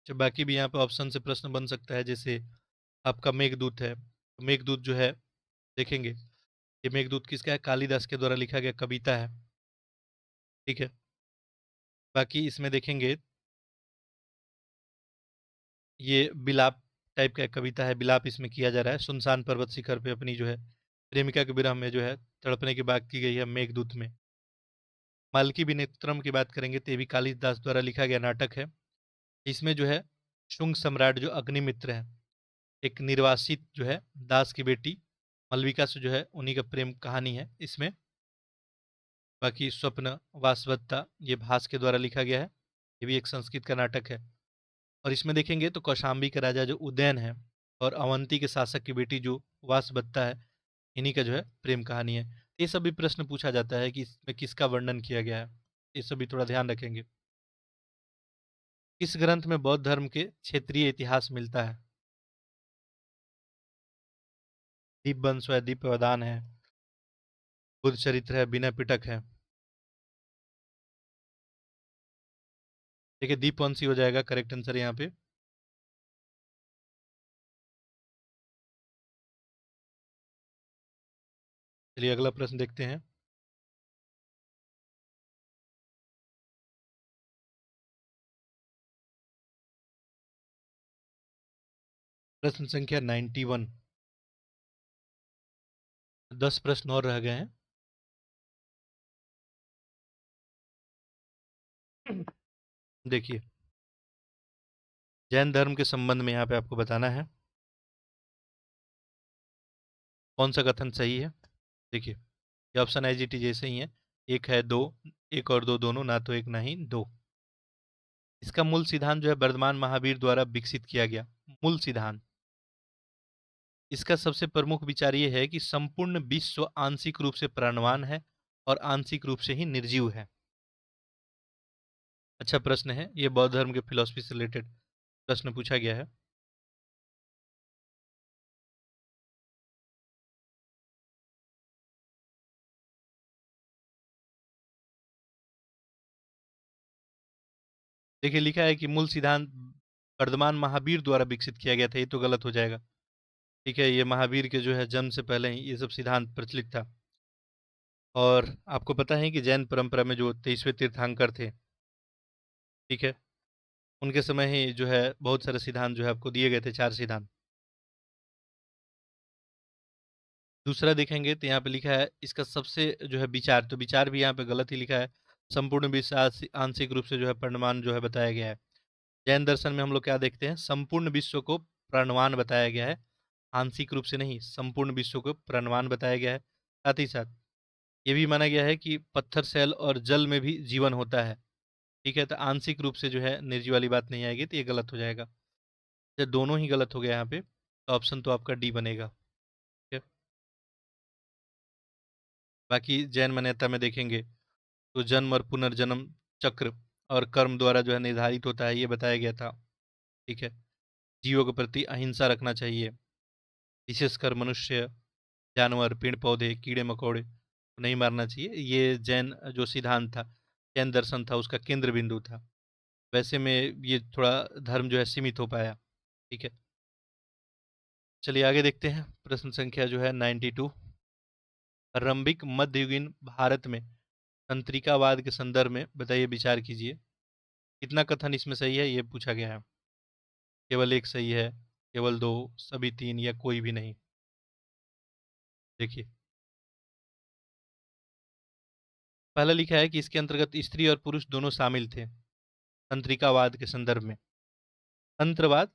S1: तो बाकी भी यहाँ पे ऑप्शन से प्रश्न बन सकता है, जैसे आपका मेघदूत है, तो मेघदूत जो है देखेंगे, ये मेघदूत किसका है? कालिदास के द्वारा लिखा गया कविता है। ठीक है। बाकी इसमें देखेंगे, ये विलाप टाइप का एक कविता है, विलाप इसमें किया जा रहा है। सुनसान पर्वत शिखर पे अपनी जो है प्रेमिका के विरह में जो है तड़पने की बात की गई है मेघदूत में। मालकी विनेत्रम की बात करेंगे तो ये भी कालिदास द्वारा लिखा गया नाटक है। इसमें जो है शुंग सम्राट जो अग्निमित्र है, एक निर्वासित जो है दास की बेटी मलविका से जो है उन्हीं का प्रेम कहानी है इसमें। बाकी स्वप्न वासवदत्ता ये भास के द्वारा लिखा गया है, ये भी एक संस्कृत का नाटक है। और इसमें देखेंगे तो कौशाम्बी का राजा जो उदयन है और अवंती के शासक की बेटी जो वासवदत्ता है, इन्हीं का जो है प्रेम कहानी है। ये सब भी प्रश्न पूछा जाता है कि इसमें किसका वर्णन किया गया है, ये सब भी थोड़ा ध्यान रखेंगे। किस ग्रंथ में बौद्ध धर्म के क्षेत्रीय इतिहास मिलता है? दीपवंश है, दीपवदान है, बुद्ध चरित्र है, विनय पिटक है। देखिए दीपवंशी हो जाएगा करेक्ट आंसर यहाँ पे। चलिए अगला प्रश्न देखते हैं। प्रश्न संख्या 91। 10 प्रश्न और रह गए हैं। देखिए जैन धर्म के संबंध में यहाँ पे आपको बताना है कौन सा कथन सही है। देखिए ये ऑप्शन एज इट इज जैसे ही है, एक है दो, एक और दो दोनों, ना तो एक ना ही दो। इसका मूल सिद्धांत जो है वर्धमान महावीर द्वारा विकसित किया गया मूल सिद्धांत। इसका सबसे प्रमुख विचार ये है कि संपूर्ण विश्व आंशिक रूप से प्राणवान है और आंशिक रूप से ही निर्जीव है। अच्छा प्रश्न है, ये बौद्ध धर्म के फिलॉसफी से रिलेटेड प्रश्न पूछा गया है। देखिए लिखा है कि मूल सिद्धांत वर्धमान महावीर द्वारा विकसित किया गया था, ये तो गलत हो जाएगा। ठीक है, ये महावीर के जो है जन्म से पहले ही ये सब सिद्धांत प्रचलित था। और आपको पता है कि जैन परंपरा में जो 23वें तीर्थंकर थे, ठीक है, उनके समय ही जो है बहुत सारे सिद्धांत जो है आपको दिए गए थे, 4 सिद्धांत। दूसरा देखेंगे तो यहाँ पे लिखा है इसका सबसे जो है विचार, तो विचार भी यहाँ पे गलत ही लिखा है। संपूर्ण विश्व आंशिक रूप से जो है प्रणवान जो है बताया गया है। जैन दर्शन में हम लोग क्या देखते हैं, संपूर्ण विश्व को प्रणवान बताया गया है, आंशिक रूप से नहीं, संपूर्ण विश्व को प्रणवान बताया गया है। साथ ही साथ ये भी माना गया है कि पत्थर सेल और जल में भी जीवन होता है। ठीक है, तो आंशिक रूप से जो है निर्जीव वाली बात नहीं आएगी, तो ये गलत हो जाएगा। जब दोनों ही गलत हो गया यहाँ पे, तो ऑप्शन तो आपका डी बनेगा। ठीक है। बाकी जैन मान्यता में देखेंगे तो जन्म और पुनर्जन्म चक्र और कर्म द्वारा जो है निर्धारित होता है, ये बताया गया था। ठीक है, जीवों के प्रति अहिंसा रखना चाहिए, विशेषकर मनुष्य, जानवर, पेड़ पौधे, कीड़े मकोड़े को नहीं मारना चाहिए। ये जैन जो सिद्धांत था, जैन दर्शन था, उसका केंद्र बिंदु था। वैसे में ये थोड़ा धर्म जो है सीमित हो पाया। ठीक है, चलिए आगे देखते हैं। प्रश्न संख्या जो है 92। प्रारंभिक मध्ययुगीन भारत में तंत्रिकावाद के संदर्भ में बताइए, विचार कीजिए। कितना कथन इसमें सही है ये पूछा गया है। केवल एक सही है, केवल दो, सभी तीन, या कोई भी नहीं। देखिए पहला लिखा है कि इसके अंतर्गत स्त्री और पुरुष दोनों शामिल थे तंत्रिकावाद के संदर्भ में। तंत्रवाद,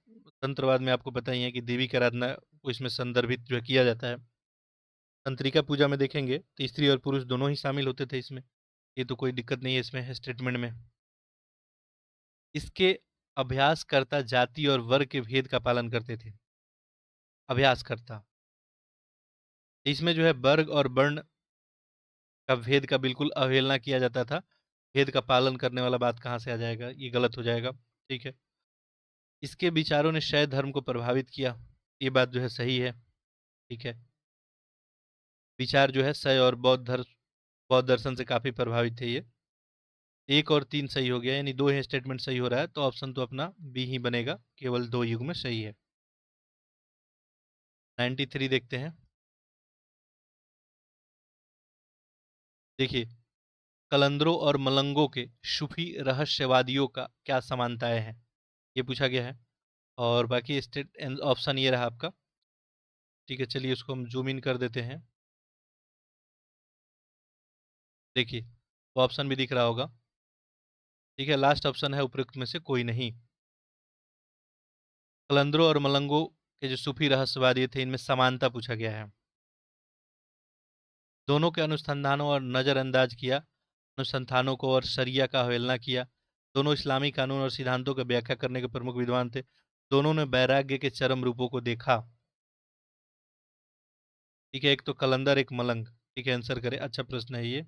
S1: तंत्रवाद में आपको पता ही है कि देवी की आराधना को इसमें संदर्भित जो है किया जाता है। तंत्रिका पूजा में देखेंगे तो स्त्री और पुरुष दोनों ही शामिल होते थे इसमें, ये तो कोई दिक्कत नहीं है इसमें स्टेटमेंट में। इसके अभ्यासकर्ता जाति और वर्ग के भेद का पालन करते थे। अभ्यासकर्ता, इसमें जो है वर्ग और वर्ण का भेद का बिल्कुल अवहेलना किया जाता था। भेद का पालन करने वाला बात कहाँ से आ जाएगा, ये गलत हो जाएगा। ठीक है, इसके विचारों ने शैव धर्म को प्रभावित किया, ये बात जो है सही है। ठीक है, विचार जो है शैव और बौद्ध धर्म बौद्ध दर्शन से काफी प्रभावित थे ये। 1 और 3 सही हो गया, यानी 2 ही स्टेटमेंट सही हो रहा है, तो ऑप्शन तो अपना बी ही बनेगा, केवल 2 युग में सही है। 93 देखते हैं। देखिए, कलंदरों और मलंगों के सूफी रहस्यवादियों का क्या समानताएं हैं, ये पूछा गया है। और बाकी स्टेट ऑप्शन ये रहा आपका। ठीक है, चलिए उसको हम जूम इन कर देते हैं। देखिए, वो ऑप्शन भी दिख रहा होगा। ठीक है, लास्ट ऑप्शन है उपरोक्त में से कोई नहीं। कलंदरों और मलंगों के जो सूफी रहस्यवादी थे, इनमें समानता पूछा गया है। दोनों के अनुसंधानों और नज़रअंदाज किया अनुसंधानों को, और शरिया का अवहेलना किया। दोनों इस्लामी कानून और सिद्धांतों की व्याख्या करने के प्रमुख विद्वान थे। दोनों ने वैराग्य के चरम रूपों को देखा। ठीक है, एक तो कलंदर, एक मलंग। ठीक है, आंसर करें, अच्छा प्रश्न है ये।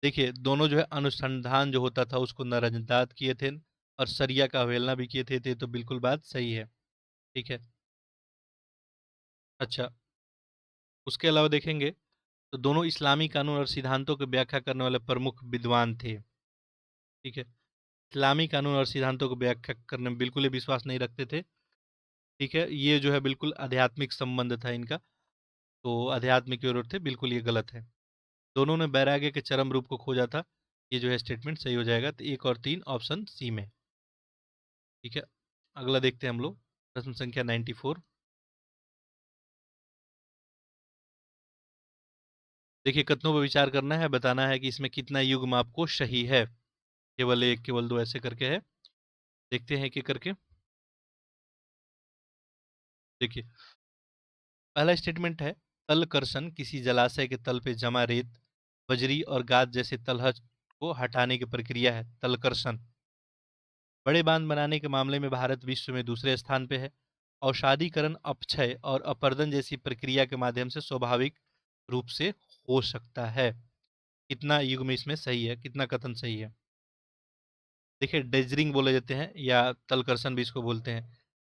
S1: देखिए, दोनों जो है अनुसंधान जो होता था उसको नजरअंदाज किए थे, और शरिया का अवहेलना भी किए थे, तो बिल्कुल बात सही है। ठीक है। अच्छा, उसके अलावा देखेंगे तो दोनों इस्लामी कानून और सिद्धांतों की व्याख्या करने वाले प्रमुख विद्वान थे। ठीक है, इस्लामी कानून और सिद्धांतों को व्याख्या करने में बिल्कुल ही विश्वास नहीं रखते थे। ठीक है, ये जो है बिल्कुल आध्यात्मिक संबंध था इनका, तो आध्यात्मिक की ओर थे, बिल्कुल ये गलत है। दोनों ने वैराग्य के चरम रूप को खोजा था, ये जो है स्टेटमेंट सही हो जाएगा, तो 1 और 3 ऑप्शन सी में। ठीक है, अगला देखते हैं हम लोग, प्रश्न संख्या 94। देखिए, कथनों पर विचार करना है, बताना है कि इसमें कितना युग्म आपको सही है। केवल 1, केवल 2 ऐसे करके है। देखते हैं एक-एक करके। देखिए, पहला स्टेटमेंट है, तलकर्षण किसी जलाशय के तल पे जमा रेत, बजरी और गाद जैसे तलहट को हटाने की प्रक्रिया है तलकर्षण। बड़े बांध बनाने के मामले में भारत विश्व में दूसरे स्थान पे है। औषाधीकरण अपक्षय और अपर्दन जैसी प्रक्रिया के माध्यम से स्वाभाविक रूप से हो सकता है। कितना युग में इसमें सही है, कितना कथन सही है? देखिए, डेजरिंग बोले जाते हैं, या तलकर्षण भी इसको बोलते हैं।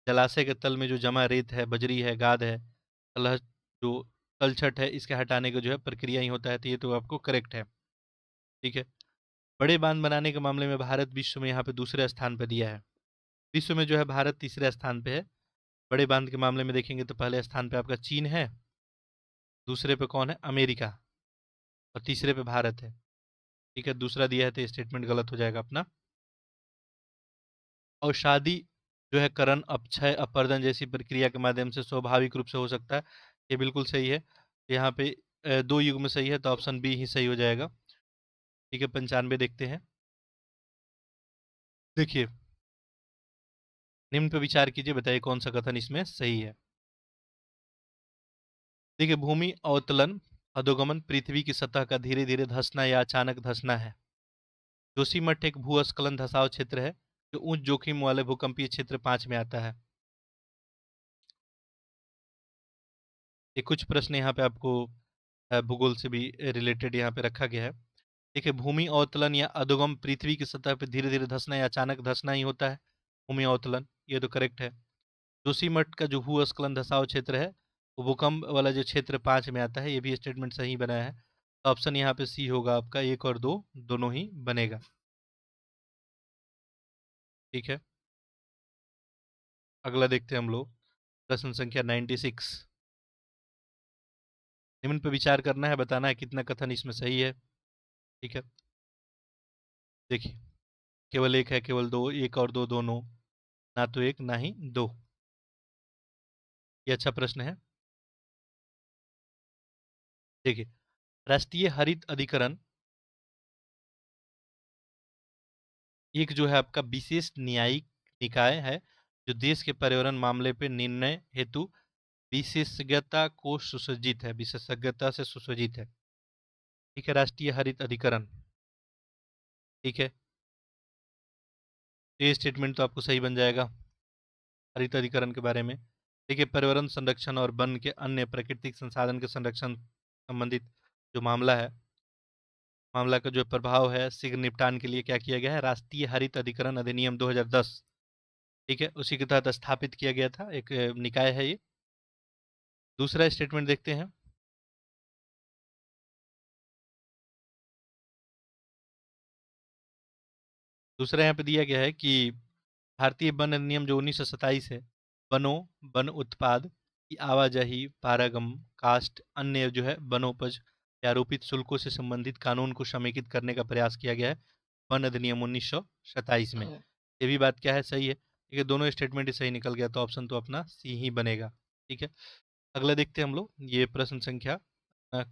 S1: जलाशय के तल में जो जमा रेत है, बजरी है, गाद है, तलहट जो तलछट है, इसके हटाने का जो है प्रक्रिया ही होता है, तो ये तो आपको करेक्ट है। ठीक है। बड़े बांध बनाने के मामले में भारत विश्व में यहाँ पे दूसरे स्थान पर दिया है। विश्व में जो है भारत तीसरे स्थान पे है। बड़े बांध के मामले में देखेंगे तो पहले स्थान पे आपका चीन है, दूसरे पे कौन है, अमेरिका, और तीसरे पे भारत है। ठीक है, दूसरा दिया है तो स्टेटमेंट गलत हो जाएगा अपना। और शादी जो है करण अपक्षय अपर्दन जैसी प्रक्रिया के माध्यम से स्वाभाविक रूप से हो सकता है, ये बिल्कुल सही है। यहाँ पे 2 युग में सही है, तो ऑप्शन बी ही सही हो जाएगा। ठीक है, 95 देखते हैं। देखिए, निम्न पे विचार कीजिए, बताइए कौन सा कथन इसमें सही है। देखिए, भूमि अवतलन अधोगमन पृथ्वी की सतह का धीरे धीरे धंसना या अचानक धंसना है। जोशीमठ एक भूस्खलन धसाव क्षेत्र है जो उच्च जोखिम वाले भूकंपीय क्षेत्र 5 में आता है। ये कुछ प्रश्न यहाँ पे आपको भूगोल से भी रिलेटेड यहाँ पे रखा गया है। देखिए, भूमि अवतलन या अधोगम पृथ्वी की सतह पर धीरे धीरे धंसना या अचानक धंसना ही होता है, भूमि अवतलन, ये तो करेक्ट है। जोशीमठ का जो भूस्खलन धसाव क्षेत्र है, वो भूकंप वाला जो क्षेत्र 5 में आता है, ये भी स्टेटमेंट सही बनाया है। तो ऑप्शन यहाँ पे सी होगा आपका, 1 और 2 दोनों ही बनेगा। ठीक है, अगला देखते हैं हम लोग, प्रश्न संख्या 96। निम्न पे विचार करना है, बताना है कितना कथन इसमें सही है। ठीक है, देखिए, केवल 1 है, केवल 2, 1 और 2 दोनों, ना तो 1 ना ही 2। ये अच्छा प्रश्न है। देखिए, राष्ट्रीय हरित अधिकरण एक जो है आपका विशेष न्यायिक निकाय है, जो देश के पर्यावरण मामले पे निर्णय हेतु विशेषज्ञता को सुसज्जित है, विशेषज्ञता से सुसज्जित है। ठीक है, राष्ट्रीय हरित अधिकरण। ठीक है, ये स्टेटमेंट तो आपको सही बन जाएगा हरित अधिकरण के बारे में। देखिए, पर्यावरण संरक्षण और वन के अन्य प्राकृतिक संसाधन के संरक्षण संबंधित जो मामला है, मामला का जो प्रभाव है शीघ्र निपटान के लिए क्या किया गया है, राष्ट्रीय हरित अधिकरण अधिनियम 2010। ठीक है, उसी के तहत स्थापित किया गया था, एक निकाय है ये। दूसरा स्टेटमेंट देखते हैं। दूसरा यहाँ पे दिया गया है कि भारतीय वन अधिनियम जो 1927 है, वनों, वन उत्पाद की आवाजाही, पारागम, कास्ट, अन्य जो है वनोपज या आरोपित शुल्कों से संबंधित कानून को समेकित करने का प्रयास किया गया है वन अधिनियम 1927 में। ये भी बात क्या है, सही है। ठीक है, दोनों स्टेटमेंट ही सही निकल गया, तो ऑप्शन तो अपना सी ही बनेगा। ठीक है, अगला देखते हैं हम लोग। ये प्रश्न संख्या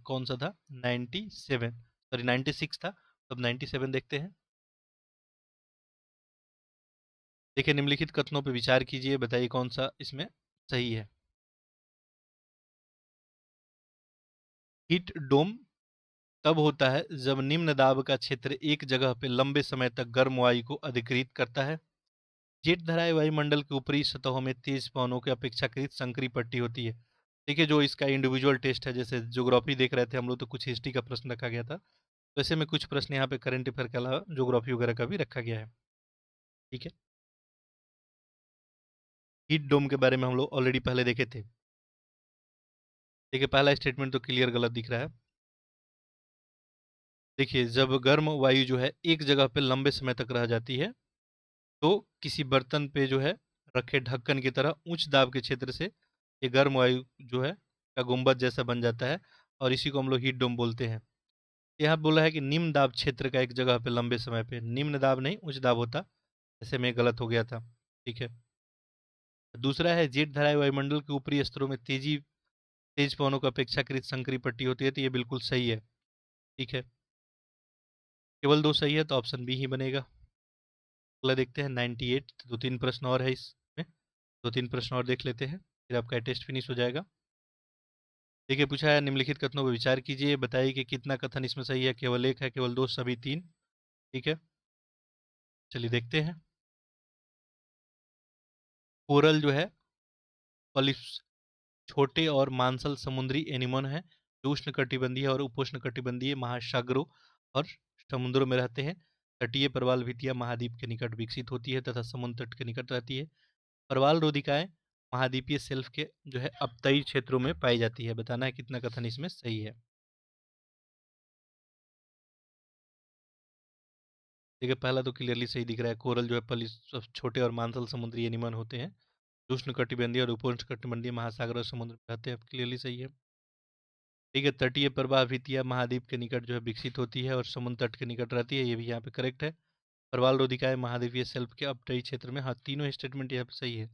S1: कौन सा था, 97, सॉरी 96 था, तब 97 देखते हैं। देखिए, निम्नलिखित कथनों पर विचार कीजिए, बताइए कौन सा इसमें सही है। हीट डोम तब होता है जब निम्न दाब का क्षेत्र एक जगह पे लंबे समय तक गर्म वायु को अधिकृत करता है। जेट धराए वायुमंडल की ऊपरी सतहों में तेज पवनों की अपेक्षाकृत संकरी पट्टी होती है। देखिए, जो इसका इंडिविजुअल टेस्ट है, जैसे ज्योग्राफी देख रहे थे हम लोग, तो कुछ हिस्ट्री का प्रश्न रखा गया था, वैसे में कुछ प्रश्न यहाँ पे करंट अफेयर के अलावा ज्योग्राफी वगैरह का भी रखा गया है। ठीक है, हीट डोम के बारे में हम लोग ऑलरेडी पहले देखे थे। देखिए, पहला स्टेटमेंट तो क्लियर गलत दिख रहा है। देखिए, जब गर्म वायु जो है एक जगह पे लंबे समय तक रह जाती है, तो किसी बर्तन पे जो है रखे ढक्कन की तरह उच्च दाब के क्षेत्र से ये गर्म वायु जो है का गुंबद जैसा बन जाता है, और इसी को हम लोग हीट डोम बोलते हैं। यहाँ बोला है कि निम्न दाब क्षेत्र का एक जगह पे लंबे समय पे, निम्न दाब नहीं उच्च दाब होता, ऐसे में गलत हो गया था। ठीक है, दूसरा है जेट धराए वायुमंडल के ऊपरी स्तरों में तेज पवनों की अपेक्षाकृत संकरी पट्टी होती है, तो ये बिल्कुल सही है। ठीक है, केवल दो सही है, तो ऑप्शन बी ही बनेगा। अगला देखते हैं 98, दो तीन प्रश्न और है इसमें, दो तीन प्रश्न और देख लेते हैं, फिर आपका टेस्ट फिनिश हो जाएगा। देखिए, पूछा है निम्नलिखित कथनों पर विचार कीजिए, बताइए कि कितना कथन इसमें सही है, केवल एक है, केवल दो, सभी तीन। ठीक है, चलिए देखते हैं। कोरल जो है पॉलिप्स छोटे और मांसल समुद्री एनिमल हैं, जो उष्णकटिबंधीय और उपोष्णकटिबंधीय महासागरों और समुद्रों में रहते हैं। तटीय प्रवाल भित्तियां महाद्वीप के निकट विकसित होती है तथा समुद्र तट के निकट रहती है। प्रवाल रोधिकाएं महाद्वीपीय शेल्फ के जो है अपतटीय क्षेत्रों में पाई जाती है। बताना है कितना कथन इसमें सही है। देखिए, पहला तो क्लियरली सही दिख रहा है, कोरल जो है सब छोटे और मांसल समुद्री एनिमल होते हैं, जो उष्णकटिबंधीय और उपोष्णकटिबंधीय महासागर और समुद्र में रहते हैं। क्लियरली सही है। ठीक है, तटीय प्रवाह भित्तियां महाद्वीप के निकट जो है विकसित होती है और समुद्र तट के निकट रहती है, ये भी यहाँ पे करेक्ट है। प्रवाल रोधिकाएं महाद्वीपीय शेल्फ के अपतटीय क्षेत्र में, हाँ तीनों स्टेटमेंट यहाँ पे सही है।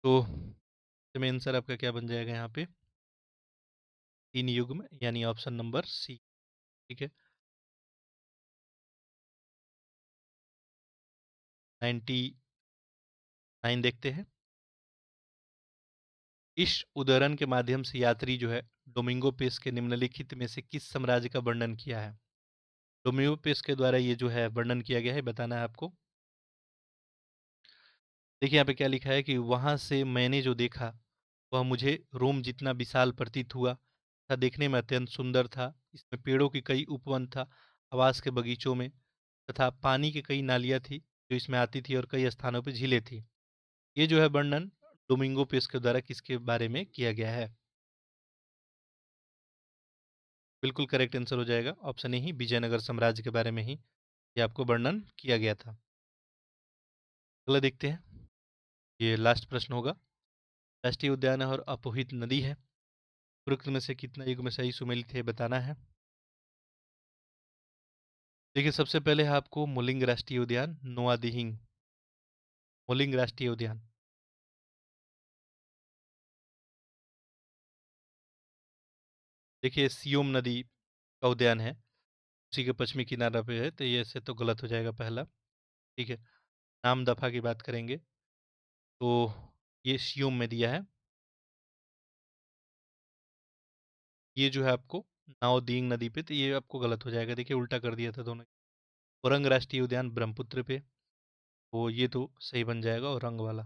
S1: तो इसमें आंसर आपका क्या बन जाएगा यहाँ पे, तीन युग्म, यानी ऑप्शन नंबर सी। ठीक है, 99 देखते हैं। इस उदाहरण के माध्यम से यात्री जो है डोमिंगो पेस के निम्नलिखित में से किस साम्राज्य का वर्णन किया है। डोमिंगो पेस के द्वारा ये जो है वर्णन किया गया है, बताना है आपको। देखिए, यहाँ पे क्या लिखा है कि वहां से मैंने जो देखा वह मुझे रोम जितना विशाल प्रतीत हुआ तथा देखने में अत्यंत सुंदर था। इसमें पेड़ों की कई उपवन था, आवास के बगीचों में, तथा पानी की कई नालियाँ थी जो इसमें आती थी, और कई स्थानों पर झीलें थी। ये जो है वर्णन डोमिंगो पेस के द्वारा किसके बारे में किया गया है। बिल्कुल करेक्ट आंसर हो जाएगा ऑप्शन ए ही, विजयनगर साम्राज्य के बारे में ही ये आपको वर्णन किया गया था। अगला देखते हैं, ये लास्ट प्रश्न होगा। राष्ट्रीय उद्यान है और अपोहित नदी है, उपरोक्त में से कितना युग में सही सुमेलित है, बताना है। देखिए, सबसे पहले है आपको मुलिंग राष्ट्रीय उद्यान, नोआ दिहिंग, मुलिंग राष्ट्रीय उद्यान। देखिए, सियोम नदी का उद्यान है, उसी के पश्चिमी किनारा पे है, तो ये ऐसे तो गलत हो जाएगा पहला। ठीक है, नाम दफा की बात करेंगे तो ये सियोम में दिया है। ये जो है आपको नाओदींग नदी पे, तो ये आपको गलत हो जाएगा। देखिए, उल्टा कर दिया था दोनों। औरंग राष्ट्रीय उद्यान ब्रह्मपुत्र पे, तो ये तो सही बन जाएगा औरंग वाला।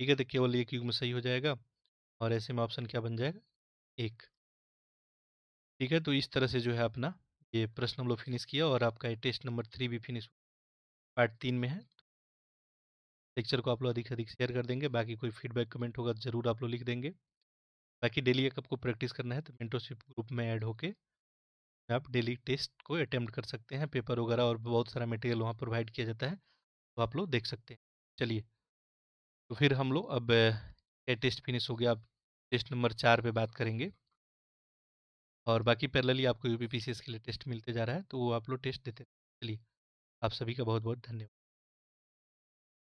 S1: ठीक है, तो केवल एक युग में सही हो जाएगा, और ऐसे में ऑप्शन क्या बन जाएगा, एक। ठीक है, तो इस तरह से जो है अपना ये प्रश्न हम लोग फिनिश किया, और आपका ये टेस्ट नंबर 3 भी फिनिश पार्ट 3 में है। लेक्चर को आप लोग अधिक से अधिक शेयर कर देंगे, बाकी कोई फीडबैक कमेंट होगा तो जरूर आप लोग लिख देंगे। बाकी डेली एक आपको प्रैक्टिस करना है, तो मेंटरशिप ग्रुप में ऐड होके आप डेली टेस्ट को अटेम्प्ट कर सकते हैं, पेपर वगैरह और बहुत सारा मटेरियल वहाँ प्रोवाइड किया जाता है, तो आप लोग देख सकते हैं। चलिए, तो फिर हम लोग अब ये टेस्ट फिनिश हो गया, अब टेस्ट नंबर 4 पे बात करेंगे। और बाकी पैरेलली आपको यूपीपीसीएस के लिए टेस्ट मिलते जा रहा है, तो वो आप लोग टेस्ट देते हैं। चलिए, आप सभी का बहुत बहुत धन्यवाद।